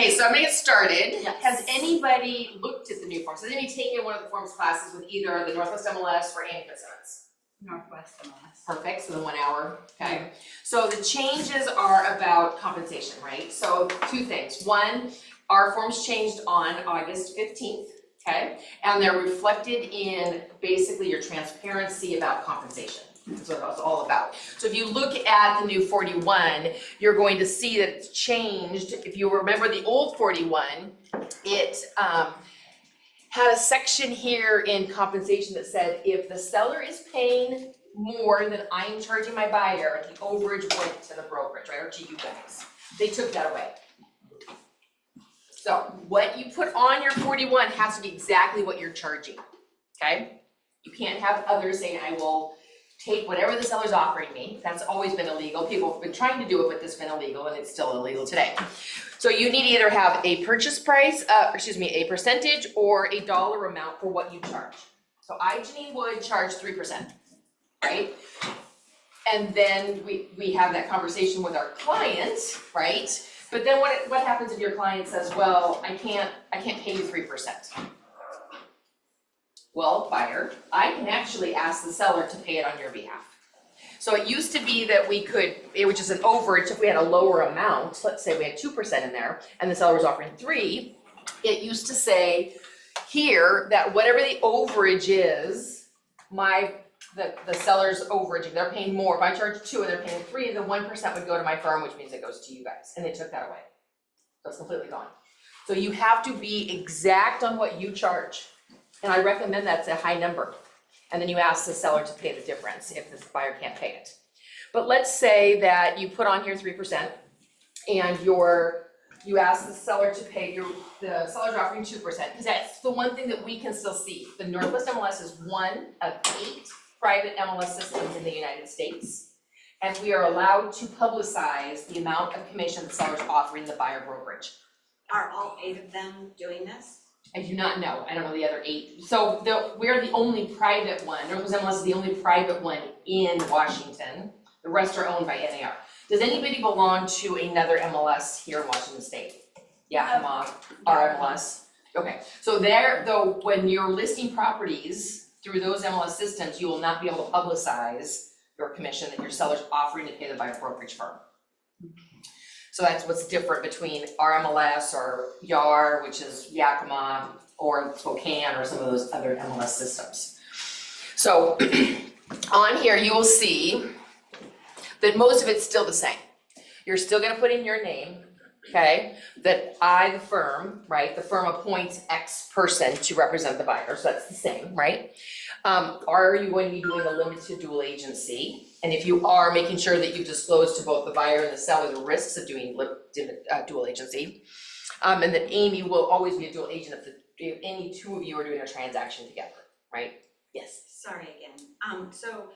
Okay, so I'm gonna get started. Yes. Has anybody looked at the new forms? Has anybody taken one of the forms classes with either the Northwest MLS or Amy Fitzsimmons? Northwest MLS. Perfect, so the 1 hour, okay. So the changes are about compensation, right? So two things. One, our forms changed on August 15th, okay? And they're reflected in basically your transparency about compensation. That's what it was all about. So if you look at the new 41, you're going to see that it's changed. If you remember the old 41, it had a section here in compensation that said if the seller is paying more than I'm charging my buyer, the overage went to the brokerage, right, or to you guys. They took that away. So what you put on your 41 has to be exactly what you're charging, okay? You can't have others saying, I will take whatever the seller's offering me. That's always been illegal. People have been trying to do it, but it's been illegal and it's still illegal today. So you need to either have a purchase price, a percentage or a dollar amount for what you charge. So I, Genine Wood, charge 3%, right? And then we have that conversation with our client, right? But then what happens if your client says, well, I can't pay you 3%? Well, buyer, I can actually ask the seller to pay it on your behalf. So it used to be that we could, it was just an overage if we had a lower amount, let's say we had 2% in there and the seller was offering 3%, it used to say here that whatever the overage is, the seller's overage, if they're paying more, if I charge 2 and they're paying 3, the 1% would go to my firm, which means it goes to you guys, and they took that away. So it's completely gone. So you have to be exact on what you charge. And I recommend that's a high number. And then you ask the seller to pay the difference if the buyer can't pay it. But let's say that you put on here 3% and you ask the seller to pay, the seller's offering 2%, because that's the one thing that we can still see. The Northwest MLS is one of 8 private MLS systems in the United States. And we are allowed to publicize the amount of commission the seller's offering the buyer brokerage. Are all 8 of them doing this? I do not know. I don't know the other 8. So we're the only private one. Northwest MLS is the only private one in Washington. The rest are owned by NAR. Does anybody belong to another MLS here in Washington State? Yeah, our MLS. Okay. So there, though, when you're listing properties through those MLS systems, you will not be able to publicize your commission that your seller's offering to pay the buyer brokerage firm. So that's what's different between our MLS or YAR, which is Yakima, or Spokane, or some of those other MLS systems. So on here, you will see that most of it's still the same. You're still gonna put in your name, okay? That I, the firm, right? The firm appoints X person to represent the buyer, so that's the same, right? Are you going to be doing a limited dual agency? And if you are, making sure that you disclose to both the buyer and the seller the risks of doing dual agency. And that Amy will always be a dual agent if any 2 of you are doing a transaction together, right? Yes. Sorry again. So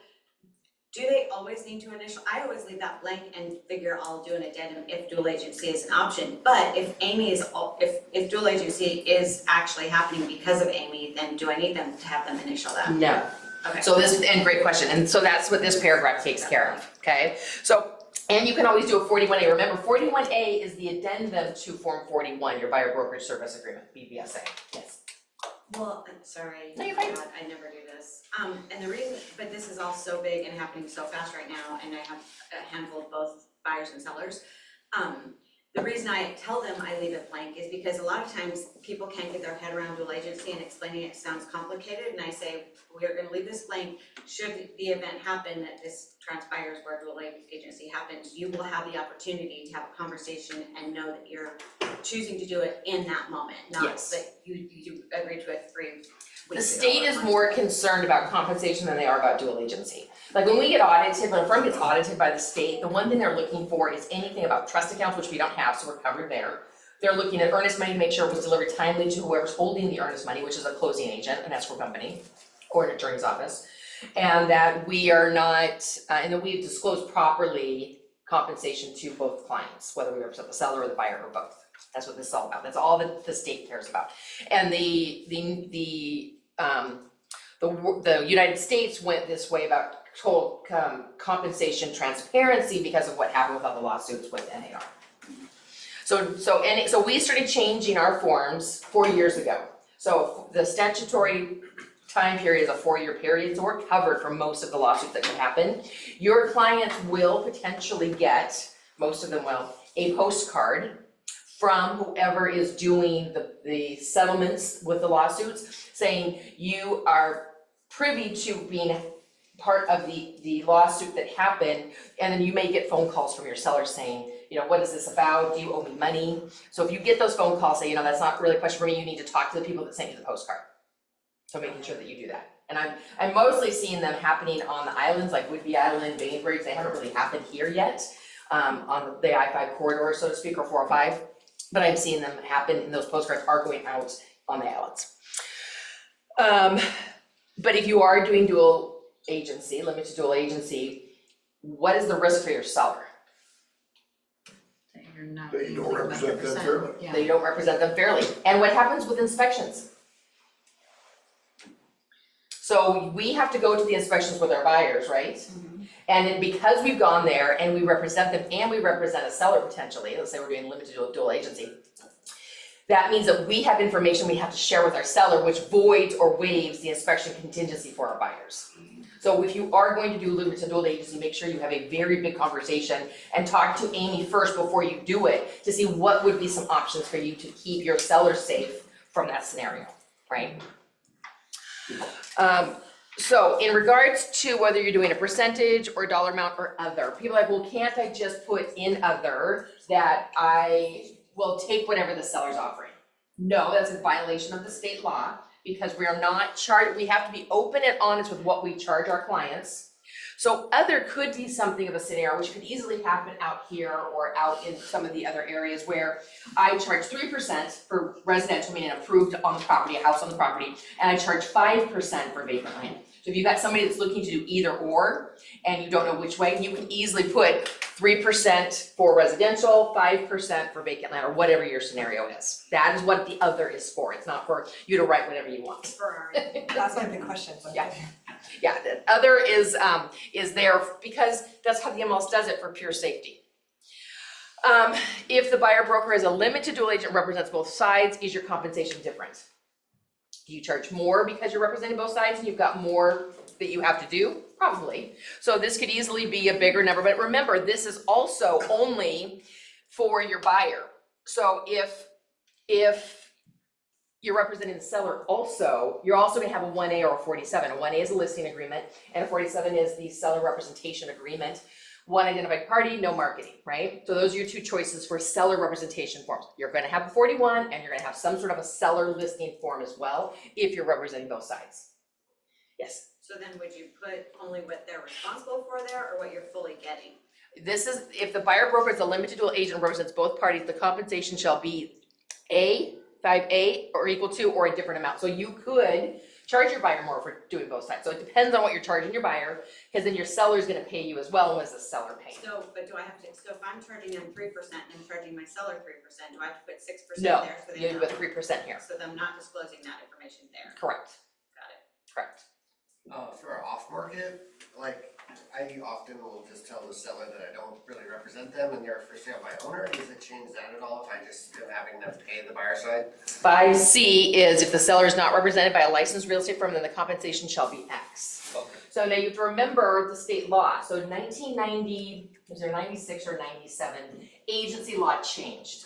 do they always need to initial? I always leave that blank and figure I'll do an addendum if dual agency is an option. But if Amy is, if dual agency is actually happening because of Amy, then do I need them to have them initial that? No. Okay. So and great question. And so that's what this paragraph takes care of, okay? So, and you can always do a 41A. Remember, 41A is the addendum to Form 41, your buyer brokerage service agreement, BBSA. Yes. Well, I'm sorry. No, you're fine. God, I never do this. And the reason, but this is all so big and happening so fast right now, and I have a handful of both buyers and sellers. The reason I tell them I leave it blank is because a lot of times people can't get their head around dual agency, and explaining it sounds complicated, and I say, we're gonna leave this blank. Should the event happen that this transpires where dual agency happens, you will have the opportunity to have a conversation and know that you're choosing to do it in that moment, not Yes. that you agreed to it 3 weeks The ago state or is months more ago. concerned about compensation than they are about dual agency. Like when we get audited, when a firm gets audited by the state, the one thing they're looking for is anything about trust accounts, which we don't have, so we're covered there. They're looking at earnest money to make sure it was delivered timely to whoever's holding the earnest money, which is a closing agent, an escrow company, or an attorney's office. And that we are not, and that we've disclosed properly compensation to both clients, whether we represent the seller or the buyer or both. That's what this is all about. That's all that the state cares about. And the United States went this way about total compensation transparency because of what happened with all the lawsuits with NAR. So we started changing our forms 4 years ago. So the statutory time period is a 4-year period, so we're covered for most of the lawsuits that can happen. Your clients will potentially get, most of them will, a postcard from whoever is doing the settlements with the lawsuits, saying you are privy to being part of the lawsuit that happened, and then you may get phone calls from your seller saying, what is this about? Do you owe me money? So if you get those phone calls, say, that's not really a question for me, you need to talk to the people that sent you the postcard. So making sure that you do that. And I'm mostly seeing them happening on the islands, like Whidbey Island, Bainbridge. They haven't really happened here yet, on the I-5 corridor, so to speak, or 405. But I'm seeing them happen, and those postcards are going out on the islands. But if you are doing dual agency, limited dual agency, what is the risk for your seller? That you don't represent them fairly. Yeah. That you don't represent them fairly. And what happens with inspections? So we have to go to the inspections with our buyers, right? Mhm. And then because we've gone there and we represent them and we represent a seller potentially, let's say we're doing limited dual agency, that means that we have information we have to share with our seller, which voids or waives the inspection contingency for our buyers. So if you are going to do limited dual agency, make sure you have a very big conversation and talk to Amy first before you do it to see what would be some options for you to keep your seller safe from that scenario, right? So in regards to whether you're doing a percentage or dollar amount or other, people are like, well, can't I just put in other that I will take whatever the seller's offering? No, that's a violation of the state law because we are not charged, we have to be open and honest with what we charge our clients. So other could be something of a scenario which could easily happen out here or out in some of the other areas where I charge 3% for residential, meaning approved on the property, a house on the property, and I charge 5% for vacant land. So if you've got somebody that's looking to do either or, and you don't know which way, you can easily put 3% for residential, 5% for vacant land, or whatever your scenario is. That is what the other is for. It's not for you to write whatever you want. For our, That's my big question. Yeah. Yeah, the other is there because that's how the MLS does it for pure safety. If the buyer broker is a limited dual agent, represents both sides, is your compensation different? Do you charge more because you're representing both sides and you've got more that you have to do? Probably. So this could easily be a bigger number, but remember, this is also only for your buyer. So if you're representing the seller also, you're also gonna have a 1A or a 47. A 1A is a listing agreement, and a 47 is the seller representation agreement. One identified party, no marketing, right? So those are your two choices for seller representation forms. You're gonna have a 41 and you're gonna have some sort of a seller listing form as well, if you're representing both sides. Yes? so then would you put only what they're responsible for there or what you're fully getting? This is, if the buyer broker is a limited dual agent and represents both parties, the compensation shall be A, 5A, or equal to, or a different amount. So you could charge your buyer more for doing both sides. So it depends on what you're charging your buyer, because then your seller's gonna pay you as well, and what does the seller pay? So, but do I have to, so if I'm charging them 3% and I'm charging my seller 3%, do I have to put 6% No, there so they you know? have 3% here. So them not disclosing that information there, Correct, got it. correct. For off market, like, I often will just tell the seller that I don't really represent them and they're for sale by owner. Does it change that at all if I just am having them pay the buyer side? 5C is if the seller is not represented by a licensed real estate firm, then the compensation shall be X. Okay. So now you have to remember the state law. So 1990, was there 96 or 97, agency law changed.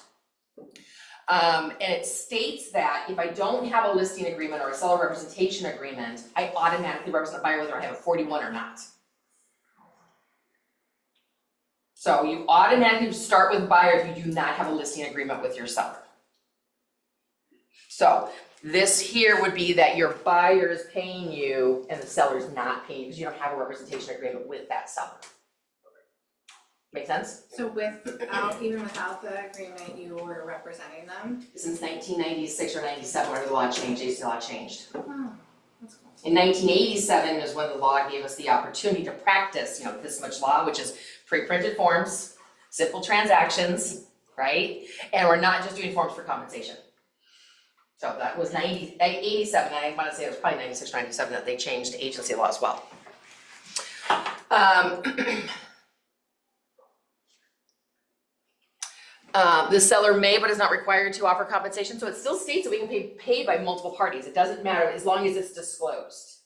And it states that if I don't have a listing agreement or a seller representation agreement, I automatically represent the buyer whether I have a 41 or not. So you automatically start with buyer if you do not have a listing agreement with your seller. So this here would be that your buyer is paying you and the seller is not paying you because you don't have a representation agreement with that seller. Make sense? So even without the agreement, you were representing them? Since 1996 or 97, whenever the law changed, agency law changed. Oh, that's cool. In 1987 is when the law gave us the opportunity to practice, this much law, which is pre-printed forms, simple transactions, right? And we're not just doing forms for compensation. So that was 87, I want to say it was probably 96, 97 that they changed agency law as well. The seller may but is not required to offer compensation, so it still states that we can be paid by multiple parties. It doesn't matter as long as it's disclosed.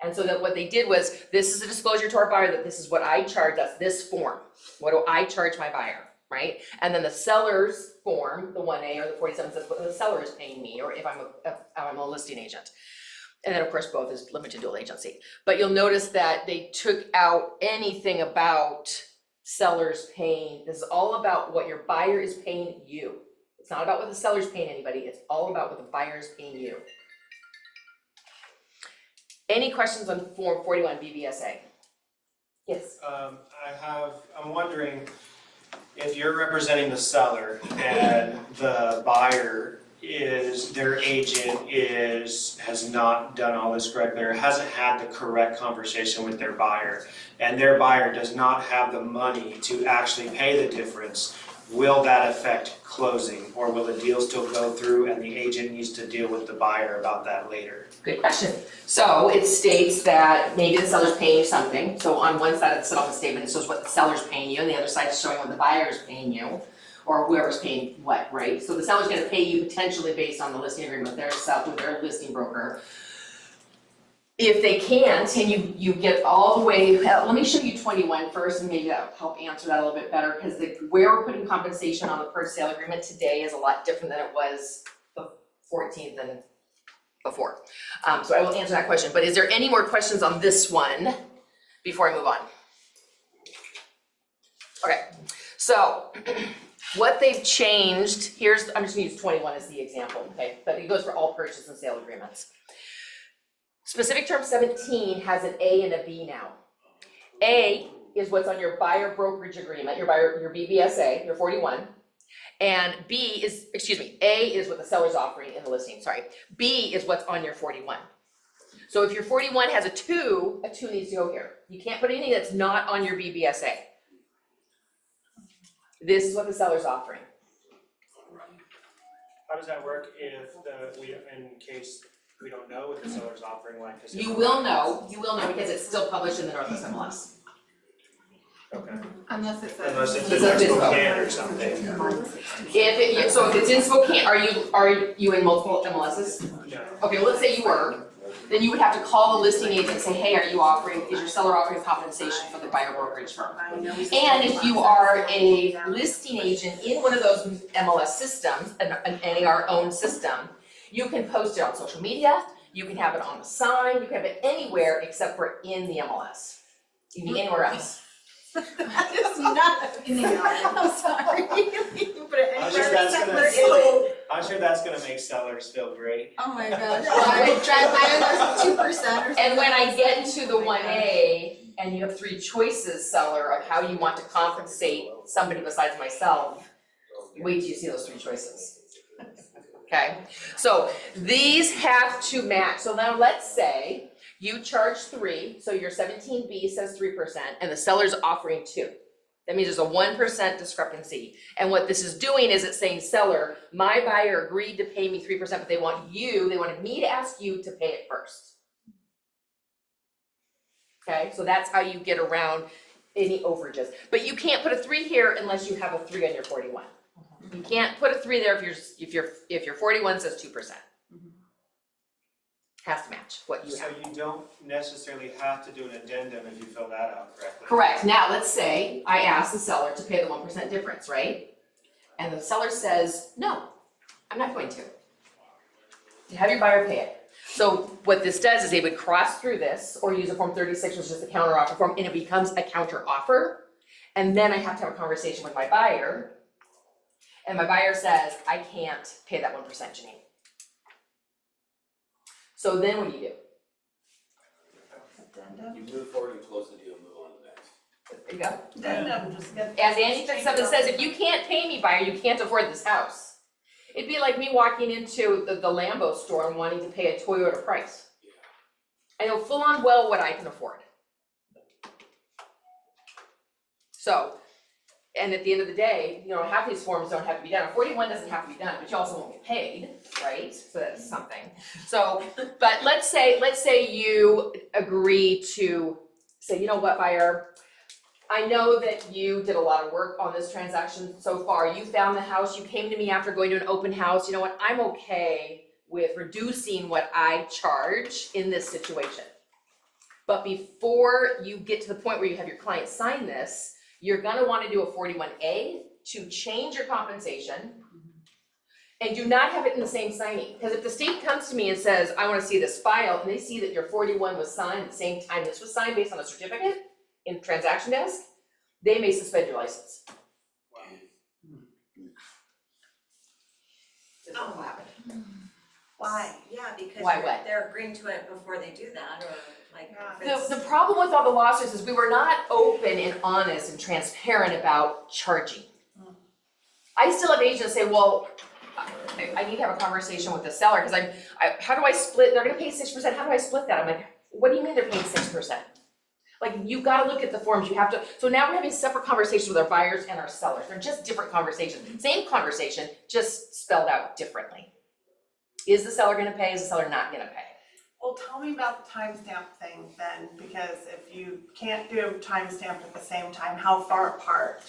And so that what they did was, this is a disclosure to our buyer that this is what I charge, that's this form. What do I charge my buyer, right? And then the seller's form, the 1A or the 47 says what the seller is paying me, or if I'm a listing agent. And then of course both is limited dual agency. But you'll notice that they took out anything about sellers paying. This is all about what your buyer is paying you. It's not about what the seller's paying anybody, it's all about what the buyer is paying you. Any questions on Form 41 BBSA? Yes. I'm wondering if you're representing the seller and the buyer their agent has not done all this correctly or hasn't had the correct conversation with their buyer, and their buyer does not have the money to actually pay the difference, will that affect closing, or will the deal still go through and the agent needs to deal with the buyer about that later? Good question. So it states that maybe the seller's paying you something. So on one side of the settlement statement, it shows what the seller's paying you, and the other side is showing what the buyer is paying you, or whoever's paying what, right? So the seller's gonna pay you potentially based on the listing agreement with their listing broker. If they can't, and you get all the way, let me show you 21 first, and maybe that'll help answer that a little bit better, because where we're putting compensation on the purchase sale agreement today is a lot different than it was the 14th and before. So I will answer that question, but is there any more questions on this one before I move on? Okay, so what they've changed, I'm just gonna use 21 as the example, okay? But it goes for all purchase and sale agreements. Specific term 17 has an A and a B now. A is what's on your buyer brokerage agreement, your BBSA, your 41. And A is what the seller's offering in the listing, sorry. B is what's on your 41. So if your 41 has a 2 needs to go here. You can't put anything that's not on your BBSA. This is what the seller's offering. How does that work if in case we don't know what the seller's offering, like? You will know because it's still published in the Northwest MLS. Okay. Unless it's Unless it's It's in a physical. Spokane or something. So if it's in Spokane, are you in multiple MLSs? No. Okay, well, let's say you were, then you would have to call the listing agent and say, hey, is your seller offering compensation for the buyer brokerage firm? And if you are a listing agent in one of those MLS systems, an NAR owned system, you can post it on social media, you can have it on the sign, you can have it anywhere except for in the MLS. You can be anywhere else. That is not, in the yard. I'm sorry. You put it I'm sure anywhere that's except gonna for in. I'm sure that's gonna make sellers feel great. Oh my gosh, I would drive by and there's 2% or something. And when I get to the 1A, and you have 3 choices, seller, of how you want to compensate somebody besides myself, wait till you see those 3 choices. Okay, so these have to match. So now let's say you charge 3, so your 17B says 3%, and the seller's offering 2. That means there's a 1% discrepancy. And what this is doing is it's saying, seller, my buyer agreed to pay me 3%, but they wanted me to ask you to pay it first. Okay, so that's how you get around any overages. But you can't put a 3 here unless you have a 3 on your 41. You can't put a 3 there if your 41 says 2%. Has to match what you have. So you don't necessarily have to do an addendum if you fill that out correctly. Correct. Now, let's say I ask the seller to pay the 1% difference, right? And the seller says, no, I'm not going to. You have your buyer pay it. So what this does is they would cross through this or use a Form 36, which is just a counter offer form, and it becomes a counter offer. And then I have to have a conversation with my buyer. And my buyer says, I can't pay that 1%, Janine. So then what do? You move forward and close the deal, move on to the next. There you go. As Andy said, something says, if you can't pay me, buyer, you can't afford this house. It'd be like me walking into the Lambo store and wanting to pay a Toyota price. I know full on well what I can afford. So, and at the end of the day, half these forms don't have to be done. A 41 doesn't have to be done, but you also won't get paid, right? So that's something. So, but let's say you agree to say, you know what, buyer, I know that you did a lot of work on this transaction so far. You found the house, you came to me after going to an open house. You know what, I'm okay with reducing what I charge in this situation. But before you get to the point where you have your client sign this, you're gonna wanna do a 41A to change your compensation. And do not have it in the same signing, because if the state comes to me and says, I wanna see this file, and they see that your 41 was signed at the same time this was signed based on a certificate in transaction desk, they may suspend your license. This will happen. Why? Yeah, because Why what? they're agreeing to it before they do that, or like, if it's. The problem with all the lawsuits is we were not open and honest and transparent about charging. I still have agents say, well, I need to have a conversation with the seller, because how do I split, they're gonna pay 6%, how do I split that? I'm like, what do you mean they're paying 6%? Like, you've gotta look at the forms, you have to, so now we're having separate conversations with our buyers and our sellers, they're just different conversations, same conversation, just spelled out differently. Is the seller gonna pay, is the seller not gonna pay? Well, tell me about the timestamp thing then, because if you can't do timestamp at the same time, how far apart?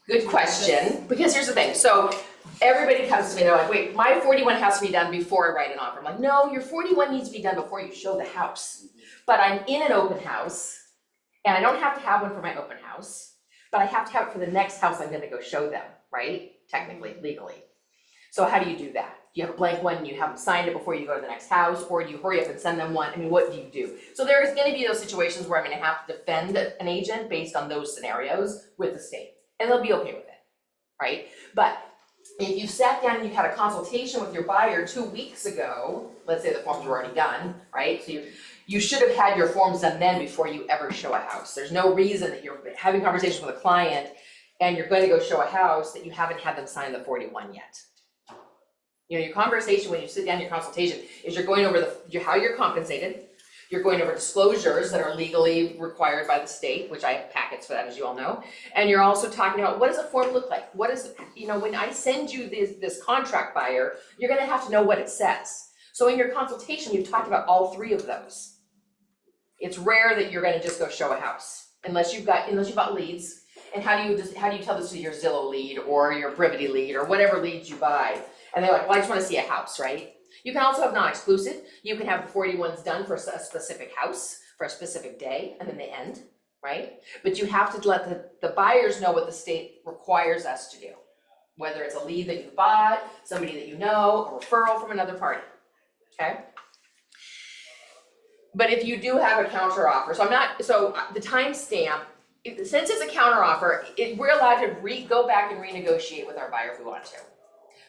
Good question, because here's the thing, so everybody comes to me, they're like, wait, my 41 has to be done before I write an offer. I'm like, no, your 41 needs to be done before you show the house. But I'm in an open house, and I don't have to have one for my open house, but I have to have it for the next house I'm gonna go show them, right? Technically, legally. So how do you do that? Do you have a blank one and you haven't signed it before you go to the next house, or do you hurry up and send them one? I mean, what do you do? So there's gonna be those situations where I'm gonna have to defend an agent based on those scenarios with the state, and they'll be okay with it, right? But if you sat down and you had a consultation with your buyer 2 weeks ago, let's say the forms were already done, right? So you should have had your forms done then before you ever show a house. There's no reason that you're having conversations with a client and you're gonna go show a house that you haven't had them sign the 41 yet. You know, your conversation when you sit down, your consultation, is you're going over how you're compensated, you're going over disclosures that are legally required by the state, which I have packets for that, as you all know, and you're also talking about, what does a form look like? What is, you know, when I send you this contract buyer, you're gonna have to know what it says. So in your consultation, you've talked about all three of those. It's rare that you're gonna just go show a house, unless you've got leads. And how do you tell this to your Zillow lead or your Brivity lead or whatever leads you buy? And they're like, well, I just wanna see a house, right? You can also have non-exclusive. You can have the 41s done for a specific house, for a specific day, and then they end, right? But you have to let the buyers know what the state requires us to do. Whether it's a lead that you bought, somebody that you know, a referral from another party, okay? But if you do have a counter offer, so the timestamp, since it's a counter offer, we're allowed to go back and renegotiate with our buyer if we want to.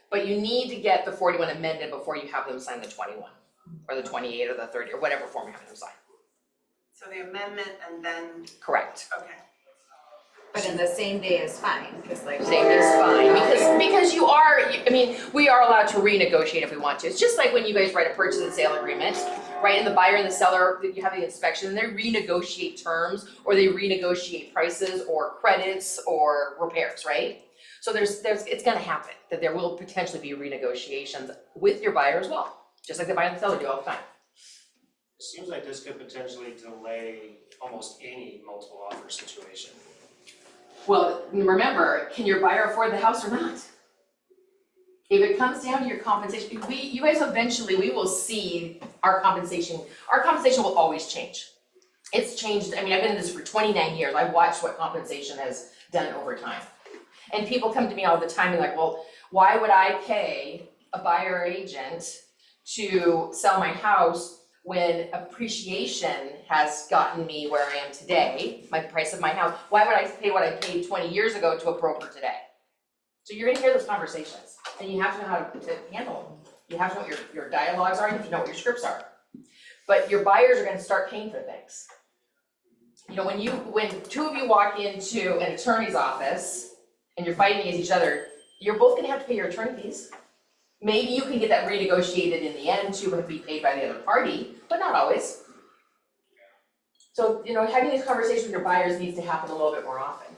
But you need to get the 41 amended before you have them sign the 21, or the 28, or the 30, or whatever form you have them sign. So the amendment and then, Correct. okay. But in the same day is fine, because like. Same is fine, because we are allowed to renegotiate if we want to. It's just like when you guys write a purchase and sale agreement, right? And the buyer and the seller, you have the inspection, and they renegotiate terms, or they renegotiate prices, or credits, or repairs, right? So it's gonna happen, that there will potentially be renegotiations with your buyer as well, just like the buyer and the seller do all the time. It seems like this could potentially delay almost any multiple offer situation. Well, remember, can your buyer afford the house or not? If it comes down to your compensation, you guys eventually, we will see our compensation will always change. It's changed, I've been in this for 29 years, I've watched what compensation has done over time. And people come to me all the time and like, well, why would I pay a buyer agent to sell my house when appreciation has gotten me where I am today, my price of my house? Why would I pay what I paid 20 years ago to a broker today? So you're gonna hear those conversations, and you have to know how to handle them. You have to know what your dialogues are, you have to know what your scripts are. But your buyers are gonna start paying for things. You know, when two of you walk into an attorney's office and you're fighting against each other, you're both gonna have to pay your attorney fees. Maybe you can get that renegotiated in the end to be paid by the other party, but not always. So, you know, having these conversations with your buyers needs to happen a little bit more often.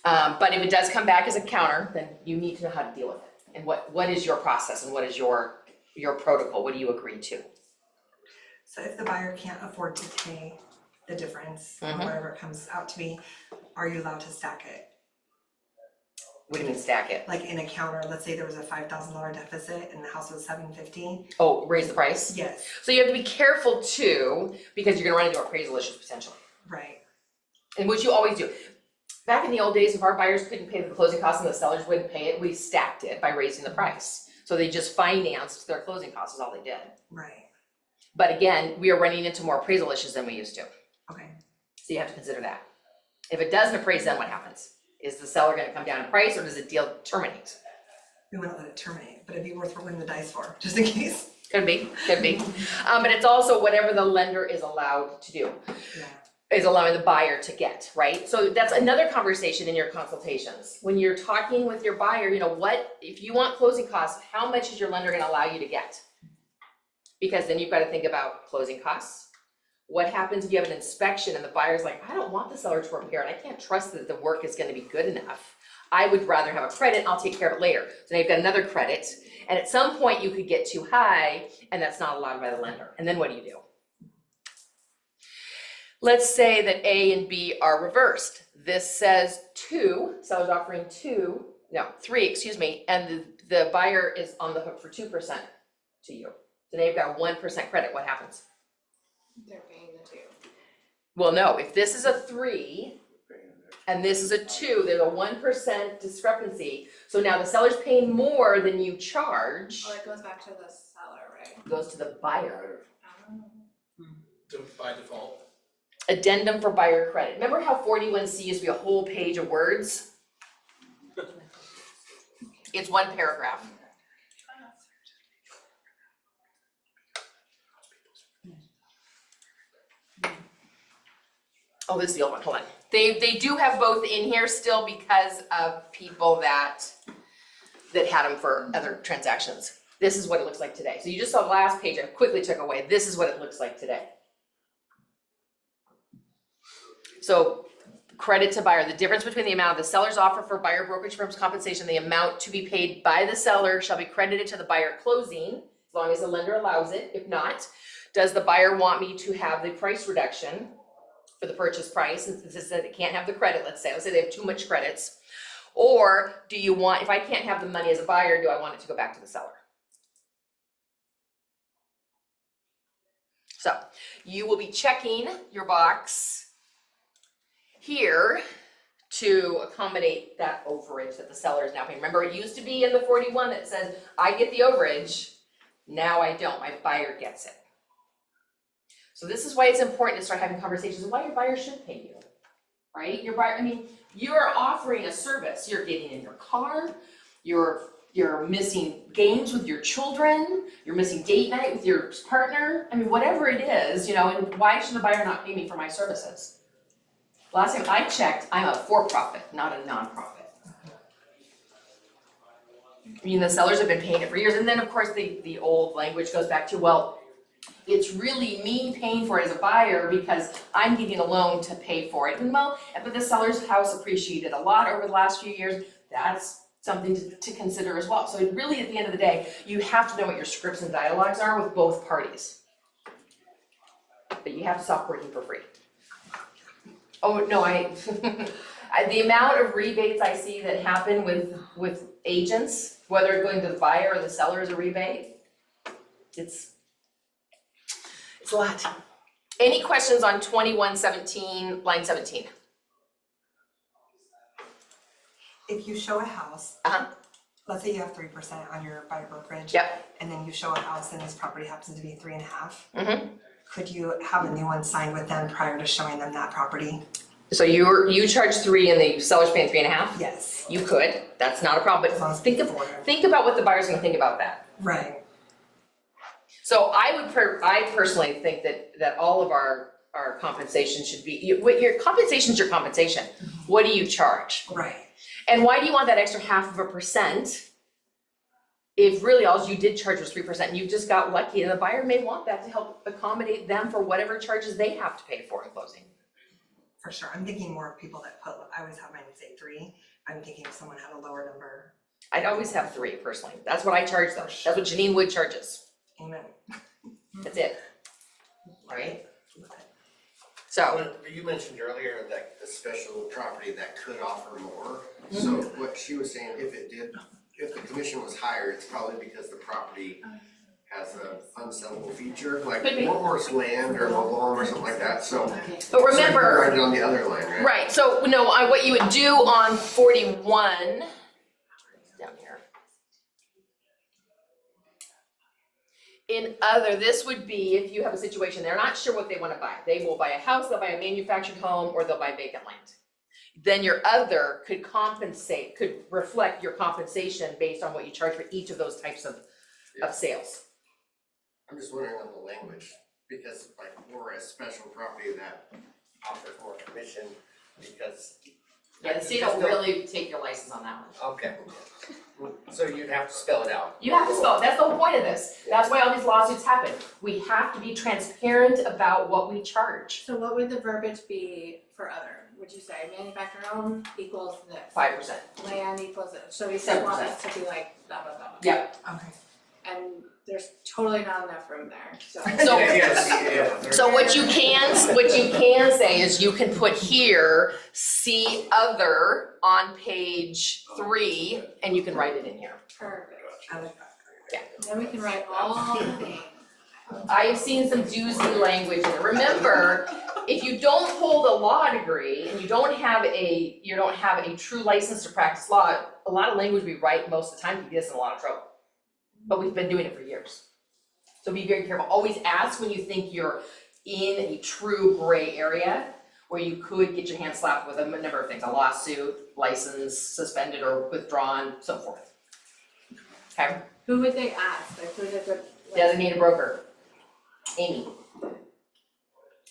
But if it does come back as a counter, then you need to know how to deal with it. And what is your process and what is your protocol? What do you agree to? So if the buyer can't afford to pay the difference, or Mhm. whatever it comes out to be, are you allowed to stack it? What do you mean stack it? Like in a counter, let's say there was a $5,000 deficit and the house was $750. Oh, raise the price? Yes, So you have to be careful too, because you're gonna run into appraisal issues potentially, right. and which you always do. Back in the old days, if our buyers couldn't pay the closing costs and the sellers wouldn't pay it, we stacked it by raising the price. So they just financed their closing costs is all they did. Right. But again, we are running into more appraisal issues than we used to. Okay. So you have to consider that. If it doesn't appraise, then what happens? Is the seller gonna come down in price or does the deal terminate? We wouldn't let it terminate, but it'd be worth rolling the dice for, just in case. Could be. But it's also whatever the lender is allowed to do, Yeah. is allowing the buyer to get, right? So that's another conversation in your consultations. When you're talking with your buyer, you know, what, if you want closing costs, how much is your lender gonna allow you to get? Because then you've gotta think about closing costs. What happens if you have an inspection and the buyer's like, I don't want the seller to repair it, I can't trust that the work is gonna be good enough. I would rather have a credit, I'll take care of it later. So now you've got another credit, and at some point you could get too high, and that's not allowed by the lender. And then what do? Let's say that A and B are reversed. This says 2, seller's offering 3, excuse me, and the buyer is on the hook for 2% to you. So now you've got a 1% credit, what happens? They're paying the 2. Well, no, if this is a 3 and this is a 2, there's a 1% discrepancy. So now the seller's paying more than you charge, Oh, it goes back to the seller, right? goes to the buyer. By default. Addendum for buyer credit. Remember how 41C used to be a whole page of words? It's one paragraph. Oh, this is the old one, hold on. They do have both in here still because of people that had them for other transactions. This is what it looks like today. So you just saw the last page I quickly took away. This is what it looks like today. So credit to buyer, the difference between the amount of the seller's offer for buyer brokerage firm's compensation, the amount to be paid by the seller shall be credited to the buyer at closing, as long as the lender allows it. If not, does the buyer want me to have the price reduction for the purchase price, since this said it can't have the credit, let's say they have too much credits? Or do you want, if I can't have the money as a buyer, do I want it to go back to the seller? So you will be checking your box here to accommodate that overage that the seller is now paying. Remember, it used to be in the 41 that says, I get the overage, now I don't, my buyer gets it. So this is why it's important to start having conversations why your buyer should pay you, right? Your buyer, I mean, you're offering a service. You're getting in your car, you're missing games with your children, you're missing date night with your partner. I mean, whatever it is, you know, and why should the buyer not pay me for my services? Last time I checked, I'm a for-profit, not a non-profit. I mean, the sellers have been paying it for years, and then of course the old language goes back to, well, it's really me paying for it as a buyer because I'm getting a loan to pay for it. And well, but the seller's house appreciated a lot over the last few years. That's something to consider as well. So really, at the end of the day, you have to know what your scripts and dialogues are with both parties. But you have to stop working for free. Oh, no, the amount of rebates I see that happen with agents, whether it's going to the buyer or the seller as a rebate, it's a lot. Any questions on 2117, line 17? If you show a house, Uh-huh. let's say you have 3% on your buyer brokerage. Yep. And then you show a house and this property happens to be 3.5. Mm-hmm. Could you have a new one signed with them prior to showing them that property? So you charge 3 and the seller's paying 3.5? Yes. You could, that's not a problem, As long but as think it's ordered. about what the buyer's gonna think about that. Right. So I personally think that all of our compensation should be, your compensation's your compensation. What do you charge? Right. And why do you want that extra 0.5% if really all you did charge was 3% and you just got lucky, and the buyer may want that to help accommodate them for whatever charges they have to pay for in closing? For sure. I'm thinking more of people that I always have mine say 3. I'm thinking if someone had a lower number. I'd always have 3 personally. That's what I charge them. That's what Genine Wood charges. Amen. That's it. Right? So, You mentioned earlier that the special property that could offer more. So what she was saying, if the commission was higher, it's probably because the property has a unsellable feature, like Could be. or it's land or mobile home or something like that, so. but remember. So you can write it on the other line, right? Right, so no, what you would do on 41, down here. In other, this would be if you have a situation, they're not sure what they wanna buy. They will buy a house, they'll buy a manufactured home, or they'll buy vacant land. Then your other could reflect your compensation based on what you charge for each of those types of sales. I'm just wondering on the language, because like we're a special property that offers more commission because. Yeah, the state will really take your license on that one. Okay. So you'd have to spell it out. You have to spell it, that's the whole point of this. That's why all these lawsuits happen. We have to be transparent about what we charge. So what would the verbiage be for other? Would you say manufactured home equals this? 5%. Land equals this, so we still want this to be like blah, blah, blah. Yep. Okay. And there's totally not enough room there, so. So, Yes. so what you can say is you can put here, see other on page 3, and you can write it in here. Perfect. I like that. Then we can write all the things. I have seen some doozy language in it. Remember, if you don't hold a law degree and you don't have a true license to practice law, a lot of language we write most of the time can get us in a lot of trouble. But we've been doing it for years. So be very careful. Always ask when you think you're in a true gray area where you could get your hand slapped with a number of things, a lawsuit, license suspended or withdrawn, so forth. Okay, Who would they ask? Like who's a good? designated broker, Amy.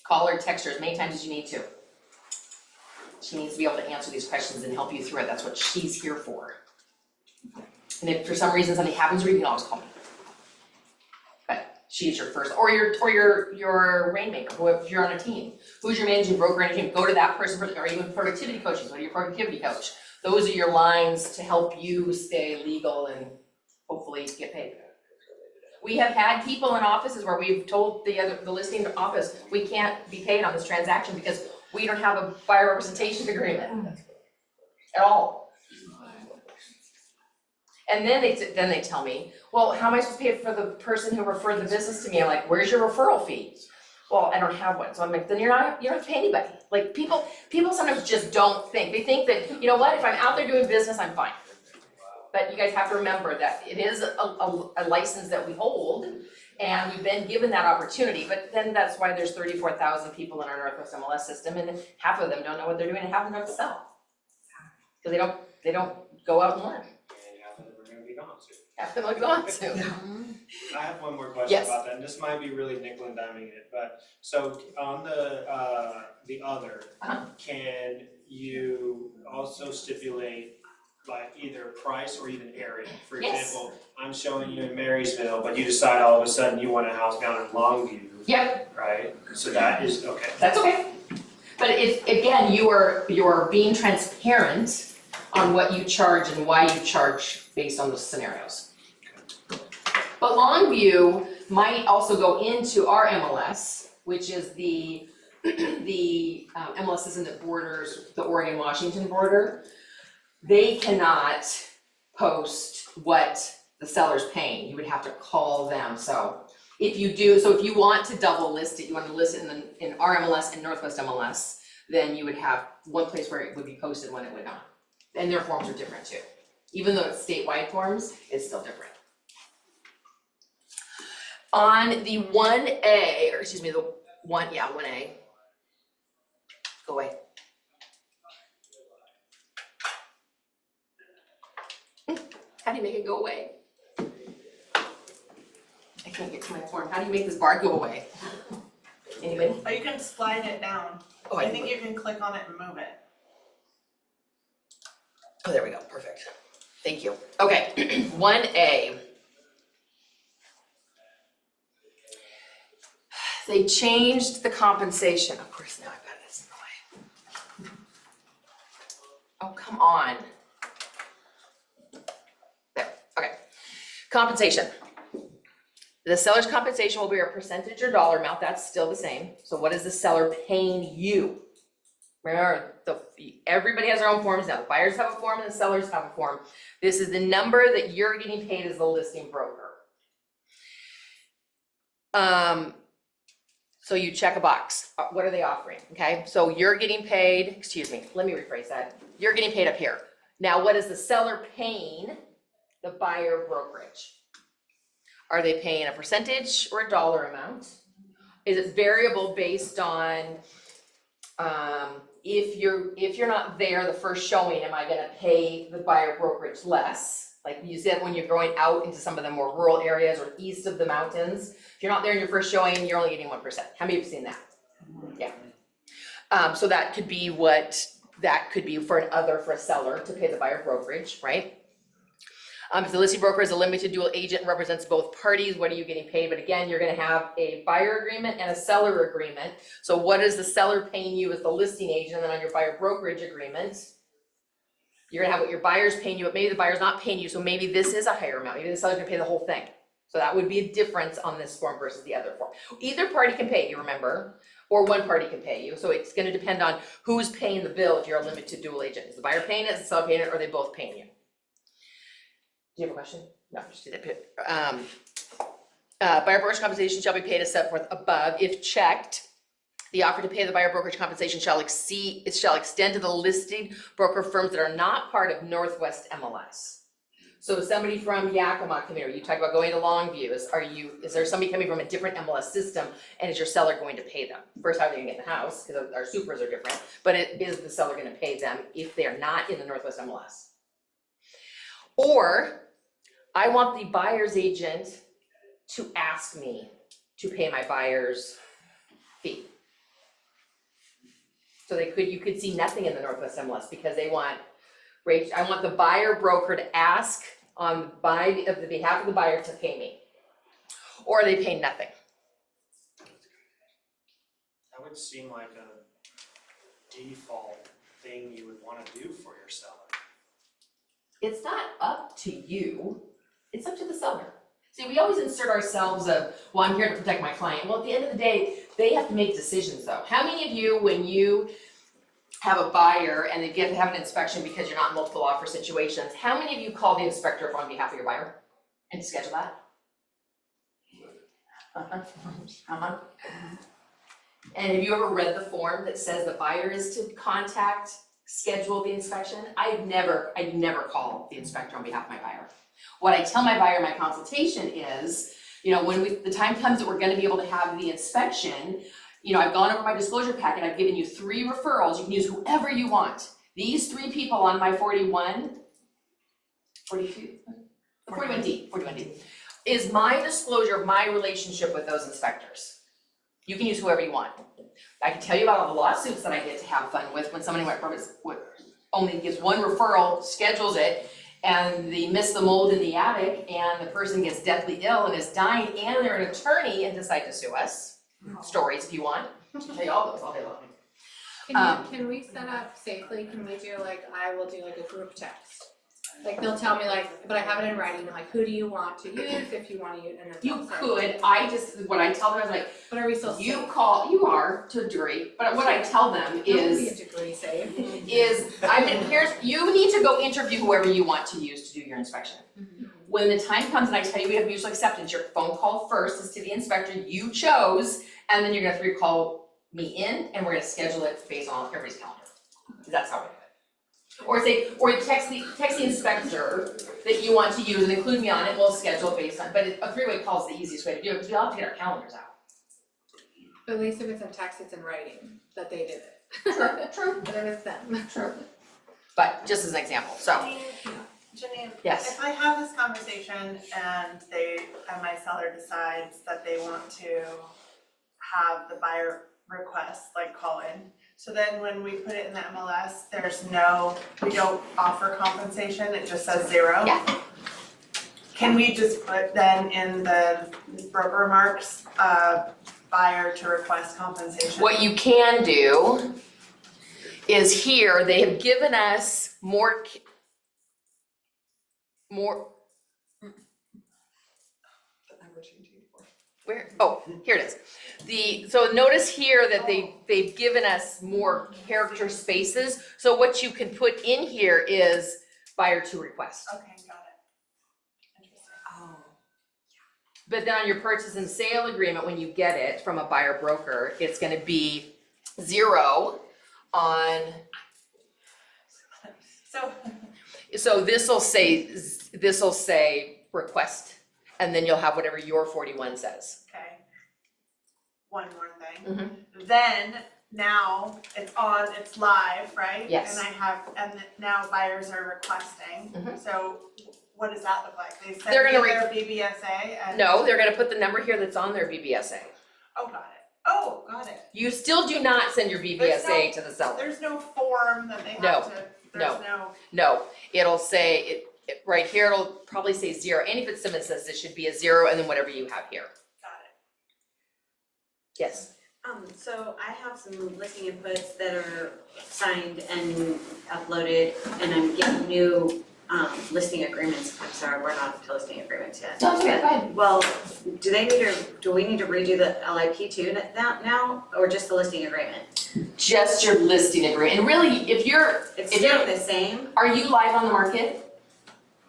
Call her, text her as many times as you need to. She needs to be able to answer these questions and help you through it. That's what she's here for. And if for some reason something happens to her, you can always call me. But she's your first, or your rainmaker, whoever, if you're on a team. Who's your managing broker on a team? Go to that person, or even productivity coaching, go to your productivity coach. Those are your lines to help you stay legal and hopefully get paid. We have had people in offices where we've told the listing office, we can't be paid on this transaction because we don't have a buyer representation agreement at all. And then they tell me, well, how am I supposed to pay for the person who referred the business to me? I'm like, where's your referral fee? Well, I don't have one. So I'm like, then you don't have to pay anybody. Like people sometimes just don't think. They think that, you know what, if I'm out there doing business, I'm fine. But you guys have to remember that it is a license that we hold, and we've been given that opportunity, but then that's why there's 34,000 people in our Northwest MLS system, and half of them don't know what they're doing, and half of them don't have to sell. Because they don't go out and learn. And half of them are gonna be gone soon. Half of them are gone soon. I have one more question Yes. about that, and this might be really nickel and diming it, but so on the other, Uh-huh. can you also stipulate like either price or even area? For Yes. example, I'm showing you in Marysville, but you decide all of a sudden you want a house down in Longview, Yep, right? So that is, okay. that's okay. But it's, again, you're being transparent on what you charge and why you charge based on those scenarios. But Longview might also go into our MLS, which is the MLS system that borders the Oregon-Washington border. They cannot post what the seller's paying. You would have to call them. So if you want to double list it, you want to list it in our MLS and Northwest MLS, then you would have one place where it would be posted, one it would not. And their forms are different too. Even though it's statewide forms, it's still different. On the 1A, or excuse me, the 1A. Go away. How do you make it go away? I can't get to my form. How do you make this bar go away? Anybody? Oh, you can slide it down. Oh, I think you can click on it and move it. Oh, there we go, perfect. Thank you. Okay, 1A. They changed the compensation. Of course, now I've got this in the way. Oh, come on. There, okay. Compensation. The seller's compensation will be a percentage or dollar amount, that's still the same. So what is the seller paying you? Remember, everybody has their own forms now. The buyers have a form and the sellers have a form. This is the number that you're getting paid as the listing broker. So you check a box. What are they offering? Okay, so you're getting paid, excuse me, let me rephrase that. You're getting paid up here. Now, what is the seller paying the buyer brokerage? Are they paying a percentage or a dollar amount? Is it variable based on, if you're not there the first showing, am I gonna pay the buyer brokerage less? Like you said, when you're going out into some of the more rural areas or east of the mountains, if you're not there in your first showing, you're only getting 1%. How many of you have seen that? Yeah. So that could be for a seller to pay the buyer brokerage, right? If the listing broker is a limited dual agent and represents both parties, what are you getting paid? But again, you're gonna have a buyer agreement and a seller agreement. So what is the seller paying you as the listing agent? And then on your buyer brokerage agreement, you're gonna have what your buyer's paying you, but maybe the buyer's not paying you, so maybe this is a higher amount. Maybe the seller's gonna pay the whole thing. So that would be a difference on this form versus the other form. Either party can pay you, remember, or one party can pay you. So it's gonna depend on who's paying the bill if you're a limited dual agent. Is the buyer paying it, is the seller paying it, or are they both paying you? Do you have a question? No, just do that. Buyer brokerage compensation shall be paid as set forth above. If checked, the offer to pay the buyer brokerage compensation shall extend to the listed broker firms that are not part of Northwest MLS. So somebody from Yakima community, you talk about going to Longview, is there somebody coming from a different MLS system, and is your seller going to pay them? First, how are they gonna get in the house, because our supers are different, but is the seller gonna pay them if they're not in the Northwest MLS? Or, I want the buyer's agent to ask me to pay my buyer's fee. So you could see nothing in the Northwest MLS because I want the buyer broker to ask on the behalf of the buyer to pay me. Or they pay nothing. That would seem like a default thing you would wanna do for your seller. It's not up to you, it's up to the seller. See, we always insert ourselves well, I'm here to protect my client. Well, at the end of the day, they have to make decisions though. How many of you, when you have a buyer and they get to have an inspection because you're not in multiple offer situations, how many of you call the inspector on behalf of your buyer and schedule that? And have you ever read the form that says the buyer is to schedule the inspection? I never call the inspector on behalf of my buyer. What I tell my buyer in my consultation is, when the time comes that we're gonna be able to have the inspection, I've gone over my disclosure packet, I've given you 3 referrals, you can use whoever you want. These 3 people on my 41D, is my disclosure of my relationship with those inspectors. You can use whoever you want. I can tell you about all the lawsuits that I get to have fun with when somebody only gives 1 referral, schedules it, and they miss the mold in the attic, and the person gets deathly ill and is dying, and they're an attorney and decide to sue us. Stories if you want. I'll tell you all those all day long. Can we set up safely, can we do I will do a group text? They'll tell me but I have it in writing, who do you want to use, if you wanna use, and then. You could, what I tell them is But are we still you are to a degree, but what I tell them is, degree safe. you need to go interview whoever you want to use to do your inspection. When the time comes and I tell you we have mutual acceptance, your phone call first is to the inspector you chose, and then you're gonna 3 call me in, and we're gonna schedule it based on everybody's calendar. That's how we do it. Or you text the inspector that you want to use and include me on it, we'll schedule it based on, but a 3-way call is the easiest way to do it, because we all have to get our calendars out. But at least if it's in text, it's in writing, that they did it. True. But it was them. True. But just as an example, so, Janine, yes. if I have this conversation and my seller decides that they want to have the buyer request, call in, so then when we put it in the MLS, we don't offer compensation, it just says 0? Yeah. Can we just put then in the broker remarks, buyer to request compensation? What you can do is here, they have given us more. here it is. So notice here that they've given us more character spaces. So what you can put in here is buyer to request. Okay, got it. Interesting. Oh. But then on your purchase and sale agreement, when you get it from a buyer broker, it's gonna be 0 on, So, so this'll say request, and then you'll have whatever your 41 says. okay. One more thing. Mm-hmm. Then, now, it's live, right? Yes. And now buyers are requesting. Mhm. So what does that look like? They They're send gonna me their BBSA and. No, they're gonna put the number here that's on their BBSA. Oh, got it. Oh, got it. You still do not send your BBSA to the seller. There's no form that they No, have to, there's no. No, it'll say, right here, it'll probably say 0, and if it's Simmons says it should be a 0, and then whatever you have here. Got it. Yes. So I have some listing inputs that are signed and uploaded, and I'm getting new, listing agreements. I'm sorry, we're not to listing agreements yet. No, it's okay, go ahead. Well, do we need to redo the LIP too now, or just the listing agreement? Just your listing agreement, and really, It's If still you're- the same. are you live on the market?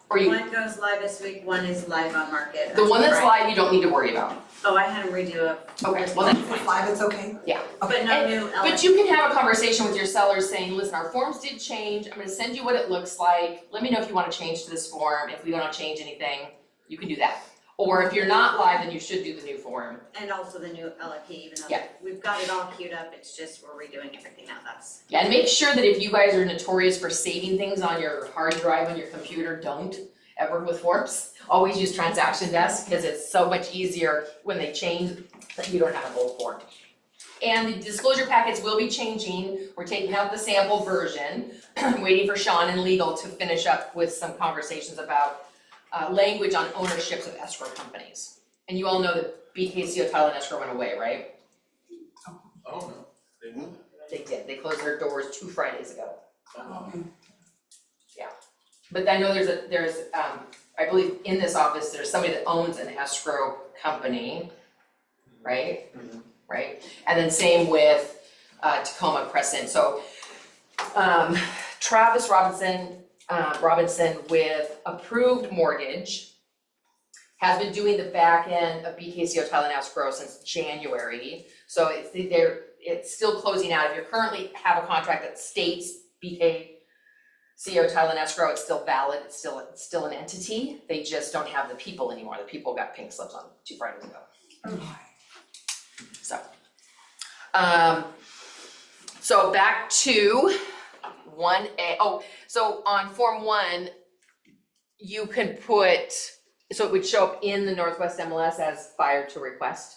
Or you, One goes live this week, one is live on market. the one that's Right. live, you don't need to worry about. Oh, I had him redo it. Okay, well then, If it's live, it's okay? But no new LIP. but you can have a conversation with your sellers saying, listen, our forms did change, I'm gonna send you what it looks like, let me know if you wanna change to this form, if we wanna change anything, you can do that. Or if you're not live, then you should do the new form. And also the new LIP, even though Yeah. we've got it all queued up, it's just we're redoing everything now, that's. Yeah, and make sure that if you guys are notorious for saving things on your hard drive on your computer, don't ever with forms. Always use transaction desk, because it's so much easier when they change that you don't have an old form. And the disclosure packets will be changing, we're taking out the sample version. I'm waiting for Sean and legal to finish up with some conversations about language on ownerships of escrow companies. And you all know that BKCO Title and Escrow went away, right? Oh, no, they moved. They did, they closed their doors 2 Fridays ago. Oh. But I know there's I believe in this office, there's somebody that owns an escrow company, right? Mhm. Right, and then same with Tacoma Crescent, so Travis Robinson with Approved Mortgage has been doing the back end of BKCO Title and Escrow since January, so it's still closing out. If you currently have a contract that states BKCO Title and Escrow, it's still valid, it's still an entity, they just don't have the people anymore, the people got pink slips on 2 Fridays ago. So back to 1A, so on Form 1, you can put, so it would show up in the Northwest MLS as buyer to request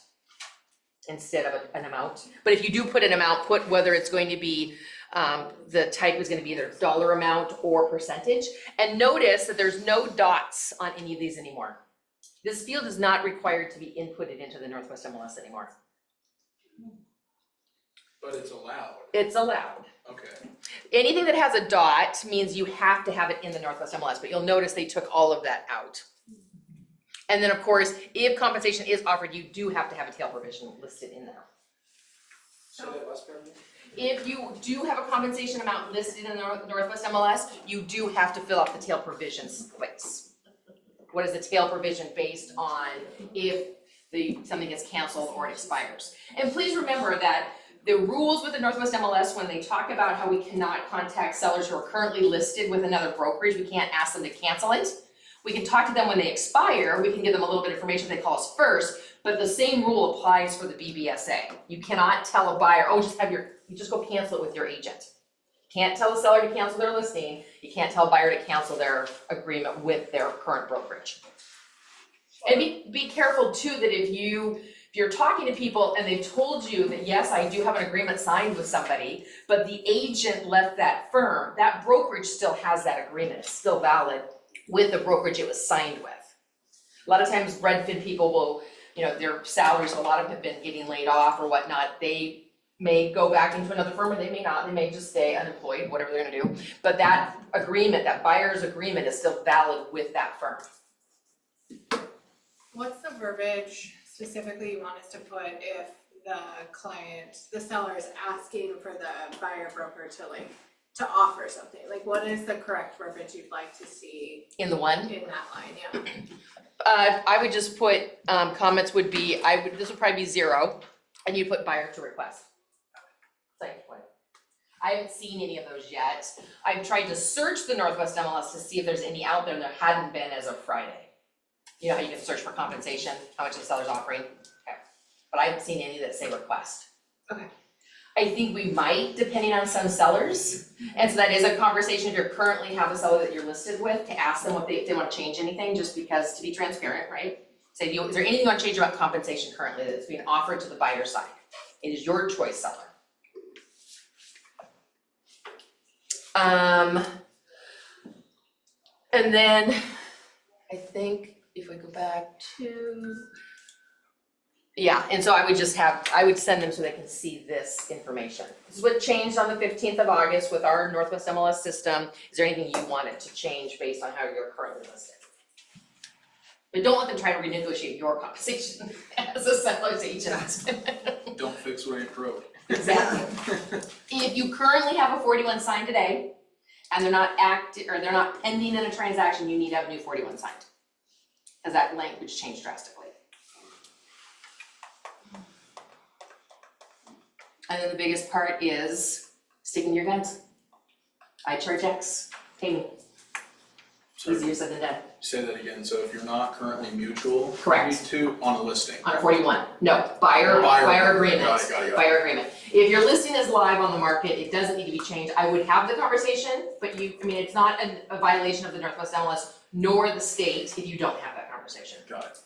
instead of an amount. But if you do put an amount, put whether it's going to be, the type is gonna be either dollar amount or percentage. And notice that there's no dots on any of these anymore. This field is not required to be inputted into the Northwest MLS anymore. But it's allowed, It's allowed. okay. Anything that has a dot means you have to have it in the Northwest MLS, but you'll notice they took all of that out. And then, of course, if compensation is offered, you do have to have a tail provision listed in there. So that last part? If you do have a compensation amount listed in the Northwest MLS, you do have to fill out the tail provisions place. What is the tail provision based on if something gets canceled or it expires? And please remember that the rules with the Northwest MLS, when they talk about how we cannot contact sellers who are currently listed with another brokerage, we can't ask them to cancel it. We can talk to them when they expire, we can give them a little bit of information, they call us first, but the same rule applies for the BBSA. You cannot tell a buyer, oh, you just go cancel it with your agent. Can't tell the seller to cancel their listing, you can't tell a buyer to cancel their agreement with their current brokerage. And be careful too that if you're talking to people and they've told you that, yes, I do have an agreement signed with somebody, but the agent left that firm, that brokerage still has that agreement, it's still valid with the brokerage it was signed with. A lot of times Redfin people will, their salaries, a lot of them have been getting laid off or whatnot, they may go back into another firm or they may not, they may just stay unemployed, whatever they're gonna do. But that agreement, that buyer's agreement is still valid with that firm. What's the verbiage specifically you want us to put if the seller is asking for the buyer broker to offer something? Like, what is the correct verbiage you'd like to see In the one? in that line, yeah? I would just put, comments would be, this would probably be 0, and you put buyer to request. Second point. I haven't seen any of those yet. I've tried to search the Northwest MLS to see if there's any out there, and there hadn't been as of Friday. You know how you can search for compensation, how much the seller's offering? Okay. But I haven't seen any that say request. Okay. I think we might, depending on some sellers, and so that is a conversation if you currently have a seller that you're listed with, to ask them if they wanna change anything, just because, to be transparent, right? Say, is there anything you wanna change about compensation currently that's being offered to the buyer side? It is your choice, seller. And then, I think if I go back to, yeah, and so I would send them so they can see this information. This is what changed on the 15th of August with our Northwest MLS system. Is there anything you wanted to change based on how you're currently listed? But don't let them try to renegotiate your compensation as a seller's agent. Don't fix what ain't broke. Exactly. If you currently have a 41 signed today, and they're not they're not pending in a transaction, you need to have a new 41 signed. Because that language changed drastically. And then the biggest part is sticking to your guns. I charge X, pay me. Sorry. Easier said than done. Say that again, so if you're not currently mutual, Correct. you need to on a listing. On a 41, no, buyer agreement, Got it. buyer agreement. If your listing is live on the market, it doesn't need to be changed. I would have the conversation, but it's not a violation of the Northwest MLS nor the state if you don't have that conversation. Got it.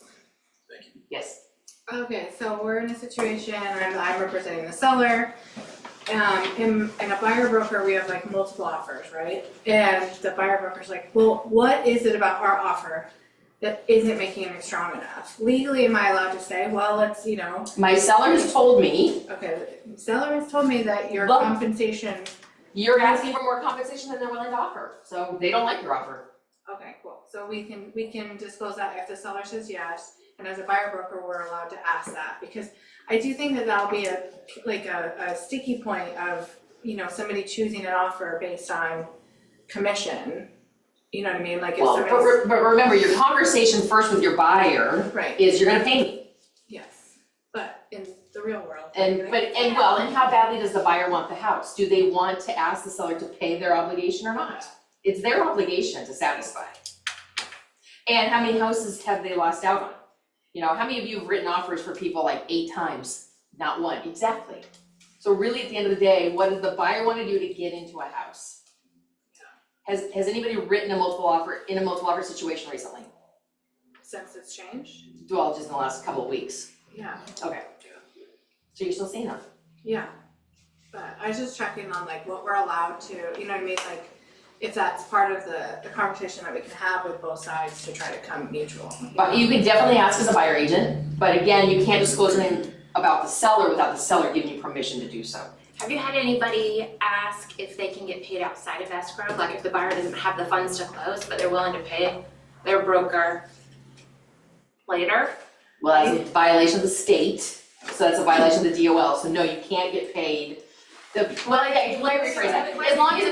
Thank you. Yes. Okay, so we're in a situation, I'm representing the seller. In a buyer broker, we have like multiple offers, right? And the buyer broker's like, well, what is it about our offer that isn't making it strong enough? Legally, am I allowed to say, well, it's, My seller has told me, okay, seller has told me that your Look. compensation, you're asking for more compensation than they're willing to offer, so they don't like your offer. okay, cool. So we can disclose that if the seller says yes, and as a buyer broker, we're allowed to ask that, because I do think that that'll be a sticky point of, somebody choosing an offer based on commission. You know what I mean? Like if Well, somebody's. but remember, your conversation first with your buyer Right, is you're gonna pay me. yes, but in the real world. And how badly does the buyer want the house? Do they want to ask the seller to pay their obligation or not? It's their obligation to satisfy. And how many houses have they lost out on? How many of you have written offers for people like 8 times, not one? Exactly. So really, at the end of the day, what does the buyer wanna do to get into a house? Has anybody written a multiple offer situation recently? Since it's changed? Well, just in the last couple of weeks. Yeah, Okay. So you're still seeing them? yeah. But I was just checking on like what we're allowed to, you know what I mean? Like if that's part of the conversation that we can have with both sides to try to come mutual. But you can definitely ask as a buyer agent, but again, you can't disclose anything about the seller without the seller giving you permission to do so. Have you had anybody ask if they can get paid outside of escrow? Like if the buyer doesn't have the funds to close, but they're willing to pay their broker later? Well, that's a violation of the state, so that's a violation of the DOL, so no, you can't get paid. Let me rephrase that, as long as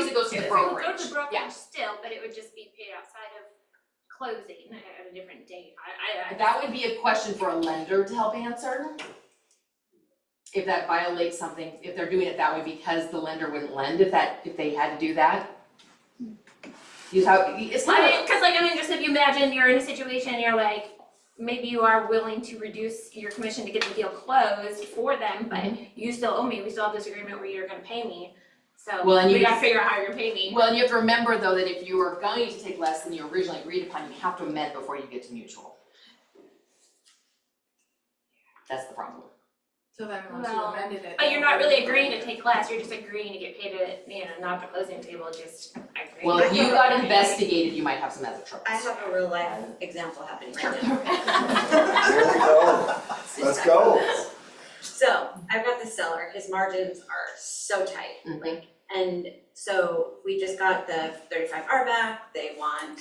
it goes to the brokerage. It would go to the Yeah. brokerage still, but it would just be paid outside of closing at a different date. That would be a question for a lender to help answer. If that violates something, if they're doing it that way because the lender wouldn't lend, if they had to do that. It's Just if you imagine you're in a situation, you're like, maybe you are willing to reduce your commission to get the deal closed for them, but you still owe me, we still have this agreement where you're gonna pay me. So we gotta figure out how you're gonna pay me. Well, and you have to remember though that if you are going to take less than you originally agreed upon, you have to amend before you get to mutual. That's the problem. So then once you Well, amended it. But you're not really agreeing to take less, you're just agreeing to get paid at, not the closing table, just agree. Well, if you got investigated, you might have some other troubles. I have a real life example happening right now. Here we go. Let's go. So I've got the seller, his margins are so tight, Mhm. and so we just got the 35R back. They want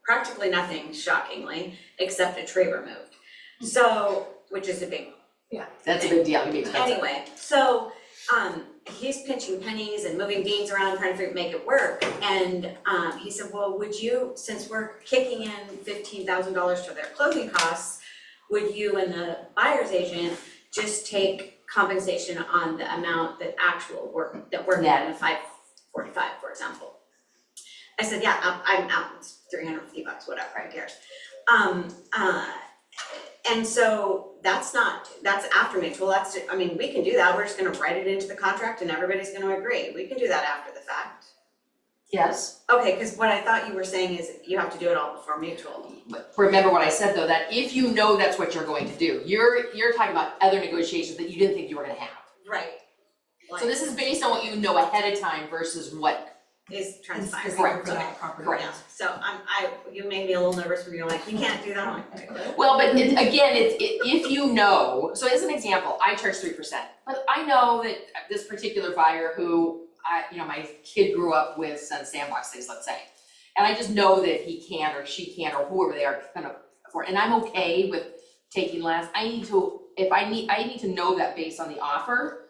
practically nothing, shockingly, except a tree removed. So, which is a big, That's a big deal, it'd be expensive. anyway, so, he's pinching pennies and moving beans around, trying to make it work. And, he said, well, would you, since we're kicking in $15,000 to their closing costs, would you and the buyer's agent just take compensation on the amount that actual work, that we're getting, 545, for example? I said, yeah, I'm out, it's $350, whatever, who cares? And so that's after mutual, I mean, we can do that, we're just gonna write it into the contract and everybody's gonna agree, we can do that after the fact. Yes, Okay, cause what I thought you were saying is you have to do it all before mutual. but remember what I said though, that if you know that's what you're going to do, you're talking about other negotiations that you didn't think you were gonna have. Right. So this is based on what you know ahead of time versus what, Is transpiring. Correct. For that property. Correct. Yeah, so you made me a little nervous when you're like, you can't do that, I'm like, okay. well, but if you know, so as an example, I charge 3%. But I know that this particular buyer who my kid grew up with some sandbox days, let's say. And I just know that he can or she can or whoever they are kind of afford, and I'm okay with taking less. I need to know that based on the offer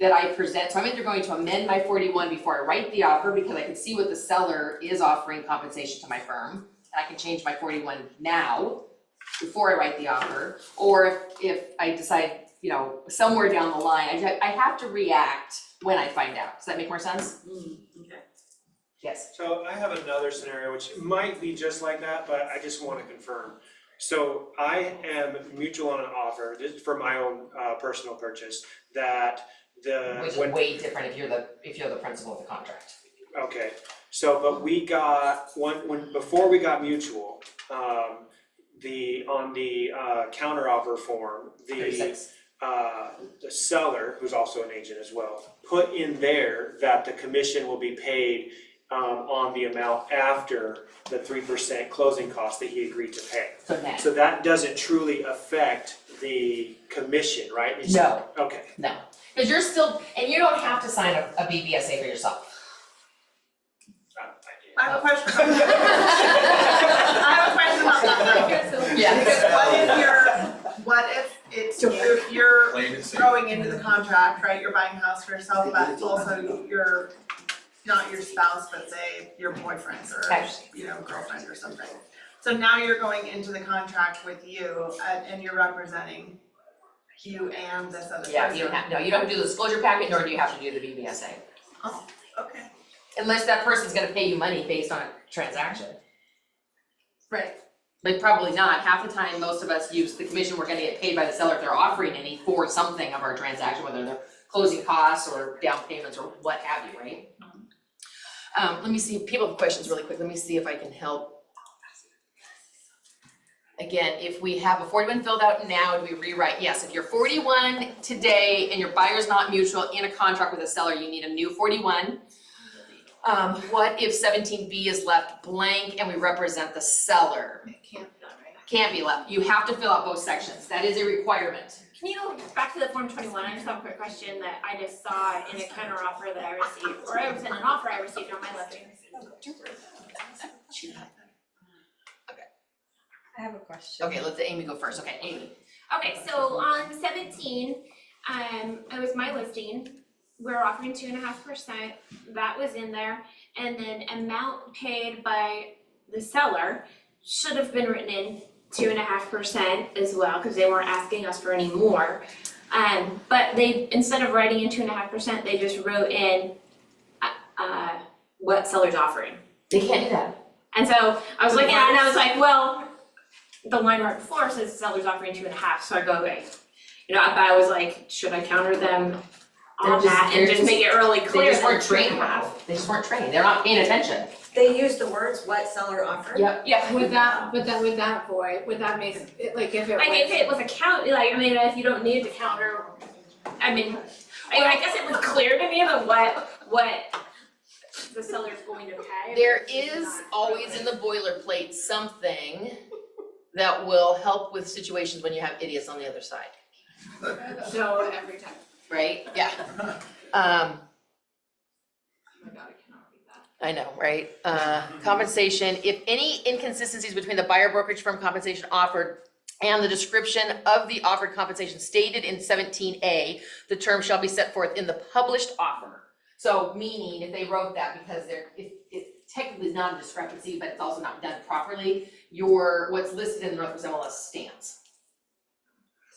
that I present. So I'm either going to amend my 41 before I write the offer because I can see what the seller is offering compensation to my firm. And I can change my 41 now before I write the offer. Or if I decide, somewhere down the line, I have to react when I find out. Does that make more sense? Okay. Yes. So I have another scenario which might be just like that, but I just want to confirm. So I am mutual on an offer, this is for my own personal purchase, that Which is way different if you're the principal of the contract. Okay, so but we got before we got mutual, on the counter offer form, the seller, who's also an agent as well, put in there that the commission will be paid on the amount after the 3% closing cost that he agreed to pay. So that doesn't truly affect the commission, right? No. Okay. No, because you're still, and you don't have to sign a BBSA for yourself. I have a question. I have a question about that though. Yeah. Because what if it's you're Plain and simple. going into the contract, right, you're buying a house for yourself, but also you're not your spouse, but say your boyfriend or, girlfriend or something. So now you're going into the contract with you and you're representing you and this other person. Yeah, you don't have to do the disclosure packet, nor do you have to do the BBSA. Oh, okay. Unless that person's gonna pay you money based on a transaction. Right. But probably not. Half the time, most of us use the commission we're gonna get paid by the seller if they're offering any for something of our transaction, whether they're closing costs or down payments or what have you, right? Let me see, people have questions really quick. Let me see if I can help. Again, if we have a 41 filled out now, do we rewrite? Yes, if you're 41 today and your buyer's not mutual in a contract with a seller, you need a new 41. What if 17B is left blank and we represent the seller? It can't be done, right? Can't be left. You have to fill out both sections. That is a requirement. Can you go back to the Form 21? I just have a quick question that I just saw in a counter offer that I received, or it was in an offer I received on my listing. I have a question. Okay, let Amy go first. Okay, Amy. Okay, so on 17, it was my listing. We're offering 2.5%. That was in there, and then amount paid by the seller should have been written in 2.5% as well, because they weren't asking us for any more. But they, instead of writing in 2.5%, they just wrote in what seller's offering. They can't do that. And so I was looking at it and I was like, well, the line right before says seller's offering 2.5, so I go, okay. But I was like, should I counter them on that and just make it really clear? They just that weren't it's trained 2.5? well. They just weren't trained. They're not paying attention. They use the words, what seller offered? Yep. Yeah. Would that make it, like if it was. Like if it was a count, if you don't need to counter, I guess it was clear to me that what the seller's going to pay. There is always in the boilerplate something that will help with situations when you have idiots on the other side, So every time. right? Yeah. Oh my God, I cannot read that. I know, right? Compensation, if any inconsistencies between the buyer brokerage firm compensation offered And the description of the offered compensation stated in 17A, the term shall be set forth in the published offer. So meaning if they wrote that because it technically is not a discrepancy, but it's also not done properly, what's listed in the Northwest MLS stands.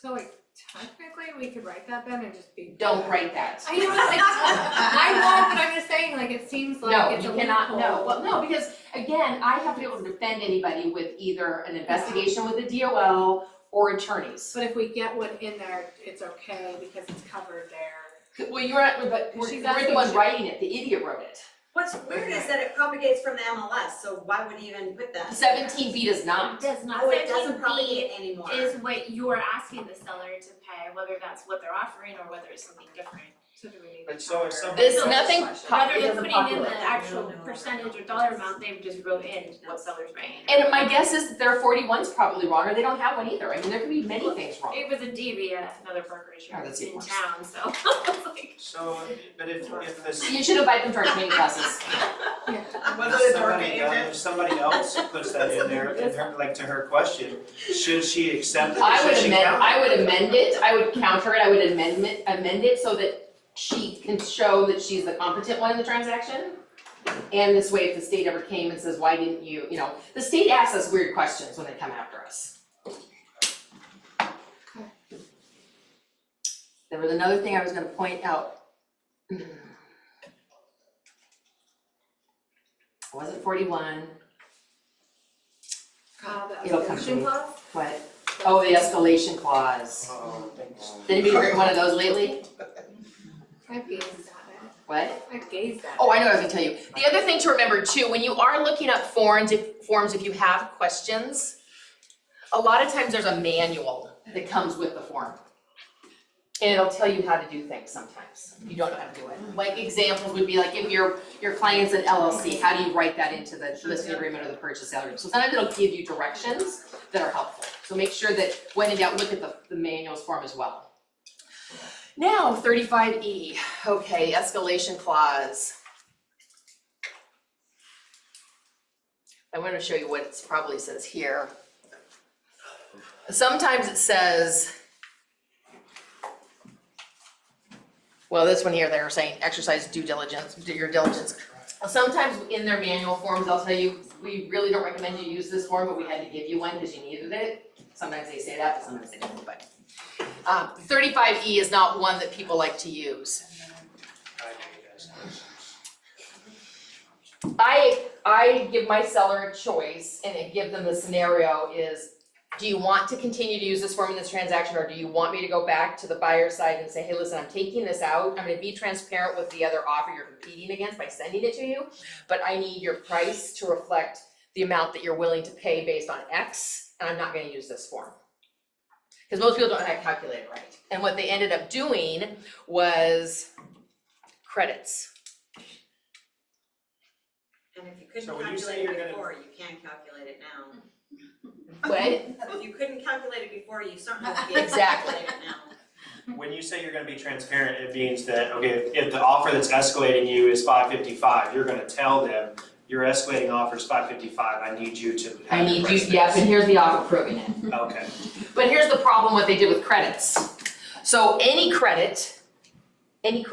So like technically we could write that then and just be. Don't write that. I know, like, I know, but I'm just saying, like, it seems like No, it's a you cannot, no, loophole. well, no, because again, I have to be able to defend anybody with either an investigation with the DOL or attorneys. But if we get one in there, it's okay because it's covered there. Well, but She's we're the one asking- writing it, the idiot wrote it. What's weird is that it propagates from the MLS, so why would you even put that? 17B does not. Does not, Oh, it doesn't 17B propagate anymore. is what you are asking the seller to pay, whether that's what they're offering or whether it's something different. So do we need And to so if cover- somebody This, nothing, Rather it than doesn't putting in populate. the actual percentage or dollar amount, they just wrote in what seller's paying. And my guess is that their 41's probably wrong, or they don't have one either. I mean, there could be many things wrong. It was a DV at another brokerage Oh, that's in even worse. town, so I was like, So, but if this, You should invite them to our training classes. if somebody else puts that in there, like to her question, should she accept it or I should would she amend, counter? I would amend it, I would counter it, I would amend it so that she can show that she's the competent one in the transaction. And this way, if the state ever came and says, why didn't you, the state asks us weird questions when they come after us. There was another thing I was gonna point out. It wasn't 41, The It'll come to escalation me. clause? what? Oh, the escalation clause. Oh, thanks. Did anybody read one of those lately? I've gazed at it. What? I've gazed at it. Oh, I know what I was gonna tell you. The other thing to remember too, when you are looking up forms, if you have questions, a lot of times there's a manual that comes with the form. And it'll tell you how to do things sometimes. You don't know how to do it. Like examples would be like if your client's an LLC, how do you write that into the listing agreement or the purchase agreement? So sometimes it'll give you directions that are helpful. So make sure that when in doubt, look at the manual's form as well. Now, 35E, okay, escalation clause. I want to show you what it probably says here. Sometimes it says, well, this one here, they're saying exercise due diligence, do your diligence. Sometimes in their manual forms, they'll tell you, we really don't recommend you use this form, but we had to give you one because you needed it. Sometimes they say that, but sometimes they don't, but. 35E is not one that people like to use. I give my seller a choice and I give them the scenario is, do you want to continue to use this form in this transaction, or do you want me to go back to the buyer side and say, hey, listen, I'm taking this out, I'm gonna be transparent with the other offer you're competing against by sending it to you, but I need your price to reflect the amount that you're willing to pay based on X, and I'm not gonna use this form. Because most people don't know how to calculate it right. And what they ended up doing was credits. And if you couldn't So when you say calculate you're it gonna- before, you can calculate it now. What? If you couldn't calculate it before, you certainly can calculate Exactly. it now. When you say you're gonna be transparent, it means that, okay, if the offer that's escalating you is $555, you're gonna tell them, your escalating offer is $555, I need you to. I need you, yes, and here's the offer proving it. Okay. But here's the problem, what they did with credits. So any credit, I'm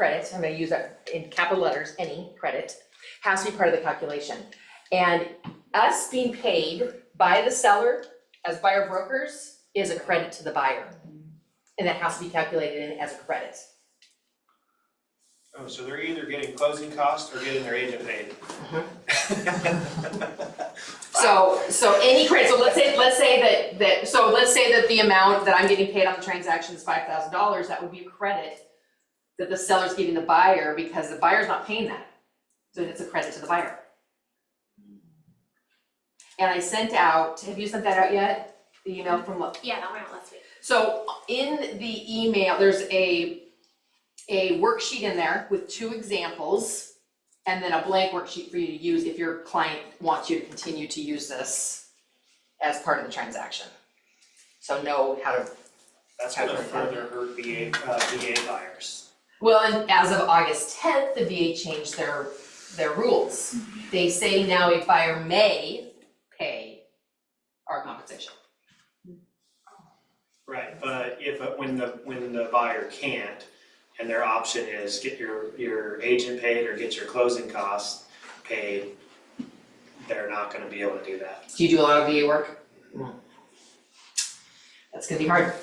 gonna use that in capital letters, any credit, has to be part of the calculation. And us being paid by the seller as buyer brokers is a credit to the buyer. And that has to be calculated in as a credit. Oh, so they're either getting closing costs or getting their agent paid. So any credit, so let's say that the amount that I'm getting paid on the transaction is $5,000, that would be a credit that the seller's giving the buyer because the buyer's not paying that. So it's a credit to the buyer. And I sent out, have you sent that out yet? The email from what? yeah, that went out last week. So in the email, there's a worksheet in there with 2 examples and then a blank worksheet for you to use if your client wants you to continue to use this as part of the transaction. So know how to. That's gonna further hurt VA buyers. Well, and as of August 10th, the VA changed their rules. They say now a buyer may pay our compensation. Right, but when the buyer can't, and their option is get your agent paid or get your closing costs paid, they're not gonna be able to do that. Do you do a lot of VA work? That's gonna be hard.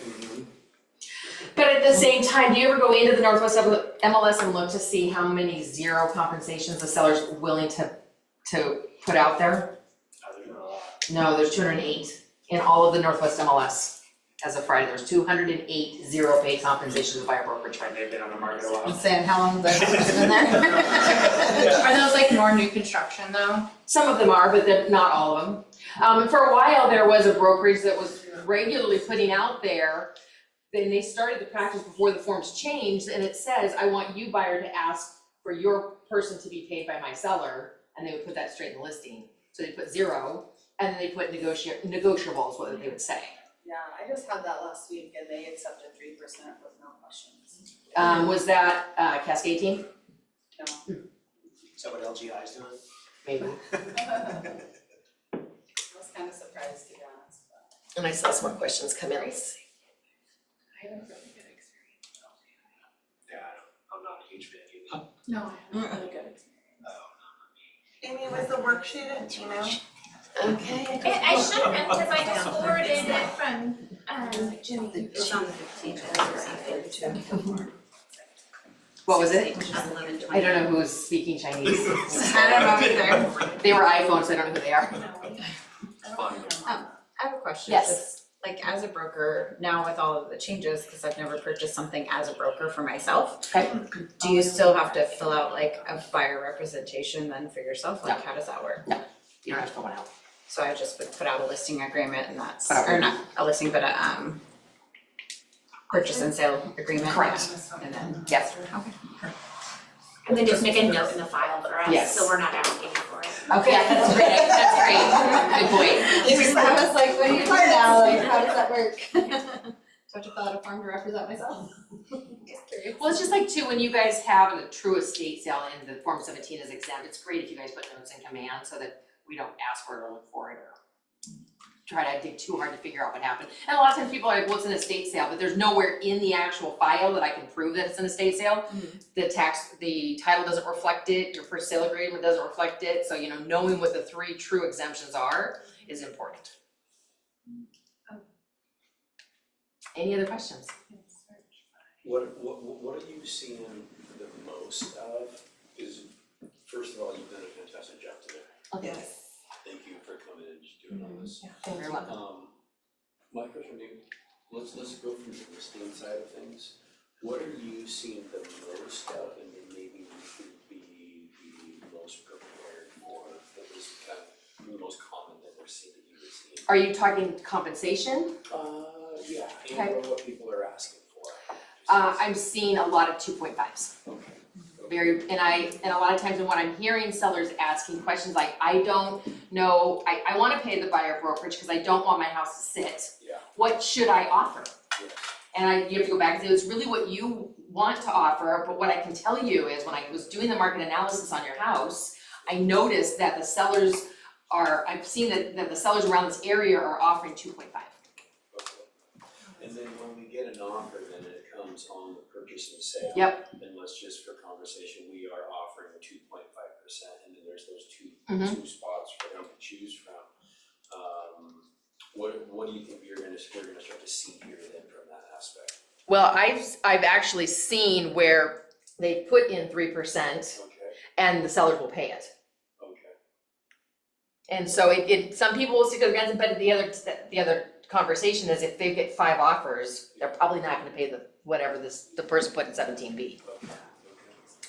But at the same time, do you ever go into the Northwest MLS and look to see how many zero compensations the seller's willing to put out there? There's not a lot. No, there's 208 in all of the Northwest MLS. As of Friday, there's 208 zero pay compensations by a brokerage firm. And they've been on the market a while. saying how long has that been there? Are those like more new construction though? Some of them are, but they're not all of them. And for a while, there was a brokerage that was regularly putting out there, then they started the practice before the forms changed, and it says, I want you buyer to ask for your person to be paid by my seller, and they would put that straight in the listing. So they put 0, and then they put negotiable is what they would say. Yeah, I just had that last week and they accepted 3% with no questions. Was that Cascade team? No. Is that what LGI is doing? Maybe. I was kind of surprised to be honest, but. And I saw some more questions come in. I had a really good experience with LGI. Yeah, I'm not a huge fan either. No, I had a really good experience. Amy, was the worksheet an email? Okay. I should have, because I just forwarded it from, Jimmy. It's on the 15th. What was it? 11:20. I don't know who's speaking Chinese. I don't know either. They were iPhones, so I don't know who they are. I have a question. Yes. Just, like as a broker, now with all of the changes, because I've never purchased something as a broker for myself. Okay. Do you still have to fill out like a buyer representation then for yourself? Like how does that work? You don't have to fill one out. So I just would put out a listing agreement and that's, Okay. or not a listing, but a purchase and sale agreement. Correct. And then, Yes. And then just make a note in the file for us, Yes. so we're not asking for it. Okay, that's great, that's great. Good point. I was like, what do you do now? Like, how does that work? Do I have to fill out a form to represent myself? Just curious. Well, it's just like too, when you guys have a true estate sale and the Form 17 is exempt, it's great if you guys put notes in command so that we don't ask for it or look for it or try to dig too hard to figure out what happened. And a lot of times people are like, well, it's an estate sale, but there's nowhere in the actual file that I can prove that it's an estate sale. The title doesn't reflect it, your first sale agreement doesn't reflect it, so knowing what the 3 true exemptions are is important. Any other questions? What are you seeing the most of? Is, first of all, you've done a fantastic job today. Yes. Thank you for coming and just doing all this. Thank you very much. My question to you, let's go from the listing side of things. What are you seeing the most of, and then maybe we could be the most prepared for, that was kind of the most common that we're seeing that you were seeing? Are you talking compensation? Yeah, Okay. and what people are asking for. I'm seeing a lot of 2.5s. Okay. And a lot of times when I'm hearing sellers asking questions like, I don't know, I wanna pay the buyer brokerage because I don't want my house to sit. Yeah. What should I offer? Yeah. And you have to go back and say, it's really what you want to offer, but what I can tell you is when I was doing the market analysis on your house, I noticed that the sellers I've seen that the sellers around this area are offering 2.5. Okay. And then when we get an offer, then it comes on the purchase and sale. Yep. And let's just for conversation, we are offering 2.5%, and then there's those two spots for them to choose from. What do you think we're gonna start to see here then from that aspect? Well, I've actually seen where they put in 3% Okay, and the sellers will pay it. okay. And so some people will stick to their guns, but the other conversation is if they get 5 offers, they're probably not gonna pay whatever the person put in 17B. Okay.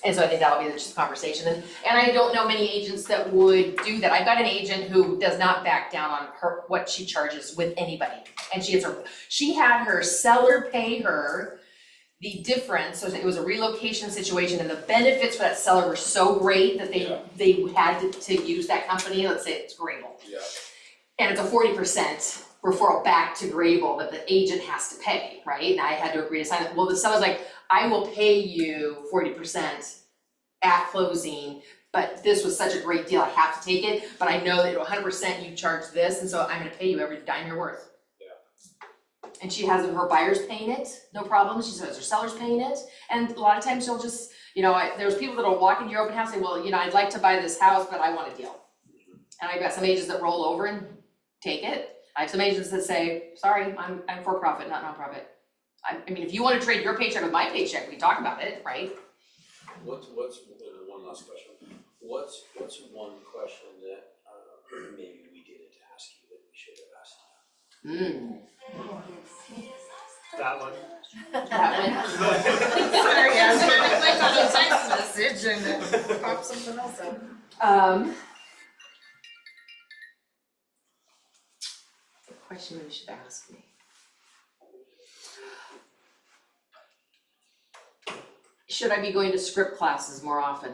And so I think that'll be just a conversation, and I don't know many agents that would do that. I've got an agent who does not back down on what she charges with anybody, and she had her seller pay her the difference, so it was a relocation situation, and the benefits for that seller were so great that they had to use that company, let's say it's Grable. Yeah. And it's a 40% referral back to Grable that the agent has to pay, right? And I had to agree to sign it. Well, the seller's like, I will pay you 40% at closing, but this was such a great deal, I have to take it, but I know that 100% you charge this, and so I'm gonna pay you every dime you're worth. Yeah. and she has her buyers paying it, no problem, she says her seller's paying it, and a lot of times she'll just, there's people that'll walk into your open house and say, well, I'd like to buy this house, but I want a deal. And I've got some agents that roll over and take it. I have some agents that say, sorry, I'm for profit, not nonprofit. I mean, if you wanna trade your paycheck with my paycheck, we talk about it, right? What's, one last question, what's one question that, maybe we didn't ask you that we should have asked you? That one. Sorry, I was trying to click on the text message and it popped something else up. The question you should ask me. Should I be going to script classes more often?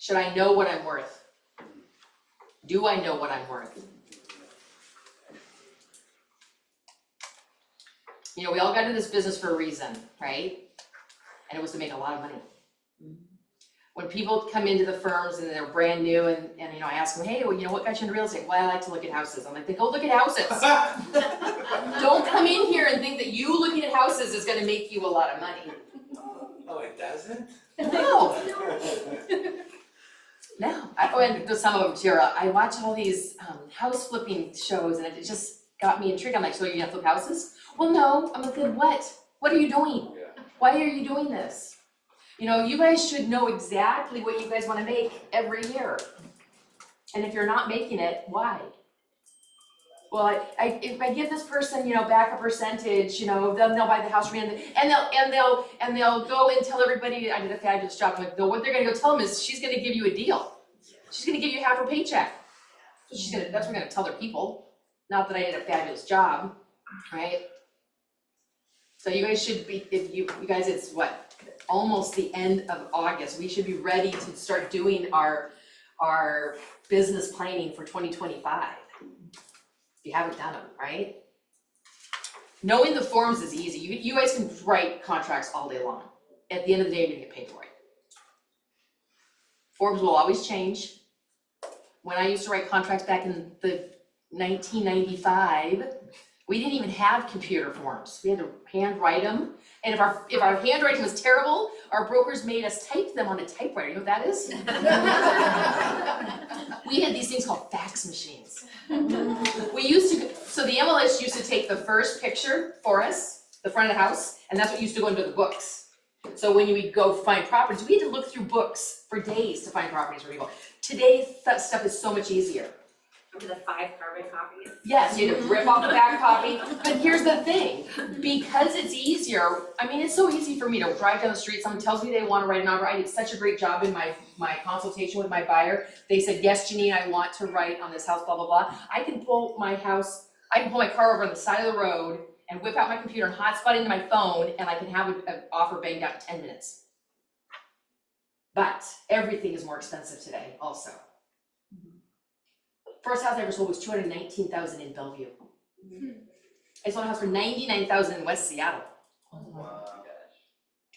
Should I know what I'm worth? Do I know what I'm worth? We all got into this business for a reason, right? And it was to make a lot of money. When people come into the firms and they're brand new and I ask them, hey, well, what got you into real estate? Well, I like to look at houses. I'm like, then go look at houses. Don't come in here and think that you looking at houses is gonna make you a lot of money. Oh, it doesn't? No. No, and some of them too, I watch all these house flipping shows and it just got me intrigued. I'm like, so you're gonna flip houses? Well, no. I'm like, then what? What are you doing? Yeah. Why are you doing this? You guys should know exactly what you guys wanna make every year. And if you're not making it, why? Well, if I give this person, back a percentage, then they'll buy the house from me and they'll go and tell everybody I did a fabulous job. I'm like, no, what they're gonna go tell them is she's gonna give you a deal. She's gonna give you half her paycheck. That's what we're gonna tell their people. Not that I did a fabulous job, right? So you guys should be, if you guys, it's what? Almost the end of August. We should be ready to start doing our business planning for 2025. If you haven't done them, right? Knowing the forms is easy. You guys can write contracts all day long. At the end of the day, you're gonna get paid for it. Forms will always change. When I used to write contracts back in the 1995, we didn't even have computer forms. We had to hand write them. And if our handwriting was terrible, our brokers made us type them on a typewriter. You know what that is? We had these things called fax machines. So the MLS used to take the first picture for us, the front of the house, and that's what used to go into the books. So when you would go find properties, we had to look through books for days to find properties for people. Today, that stuff is so much easier. Remember the 5 carbon copies? Yes, you had to rip off the back copy, but here's the thing, because it's easier, it's so easy for me to drive down the street, someone tells me they wanna write an offer, I did such a great job in my consultation with my buyer, they said, yes, Genine, I want to write on this house, blah, blah, blah, I can pull my car over on the side of the road and whip out my computer and hotspot into my phone, and I can have an offer banged out in 10 minutes. But everything is more expensive today also. First house I ever sold was $219,000 in Bellevue. I sold a house for $99,000 in West Seattle. Wow.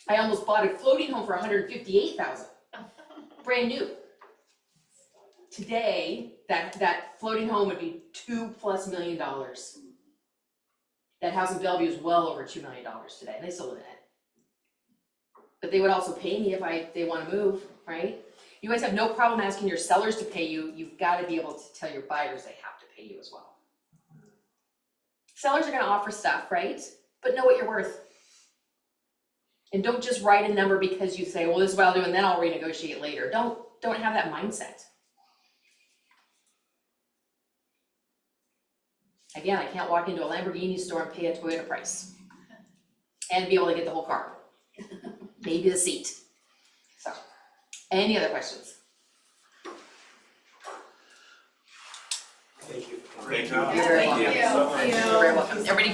I almost bought a floating home for $158,000, brand new. Today, that floating home would be $2+ million. That house in Bellevue is well over $2 million today, and they still live in it. But they would also pay me if they wanna move, right? You guys have no problem asking your sellers to pay you, you've gotta be able to tell your buyers they have to pay you as well. Sellers are gonna offer stuff, right? But know what you're worth. And don't just write a number because you say, well, this is what I'll do and then I'll renegotiate later. Don't have that mindset. Again, I can't walk into a Lamborghini store and pay a Toyota price. And be able to get the whole car. Maybe the seat. So, any other questions? Thank you. Thank you. Great job. You're very welcome. Thank you so much. You're very welcome. Everybody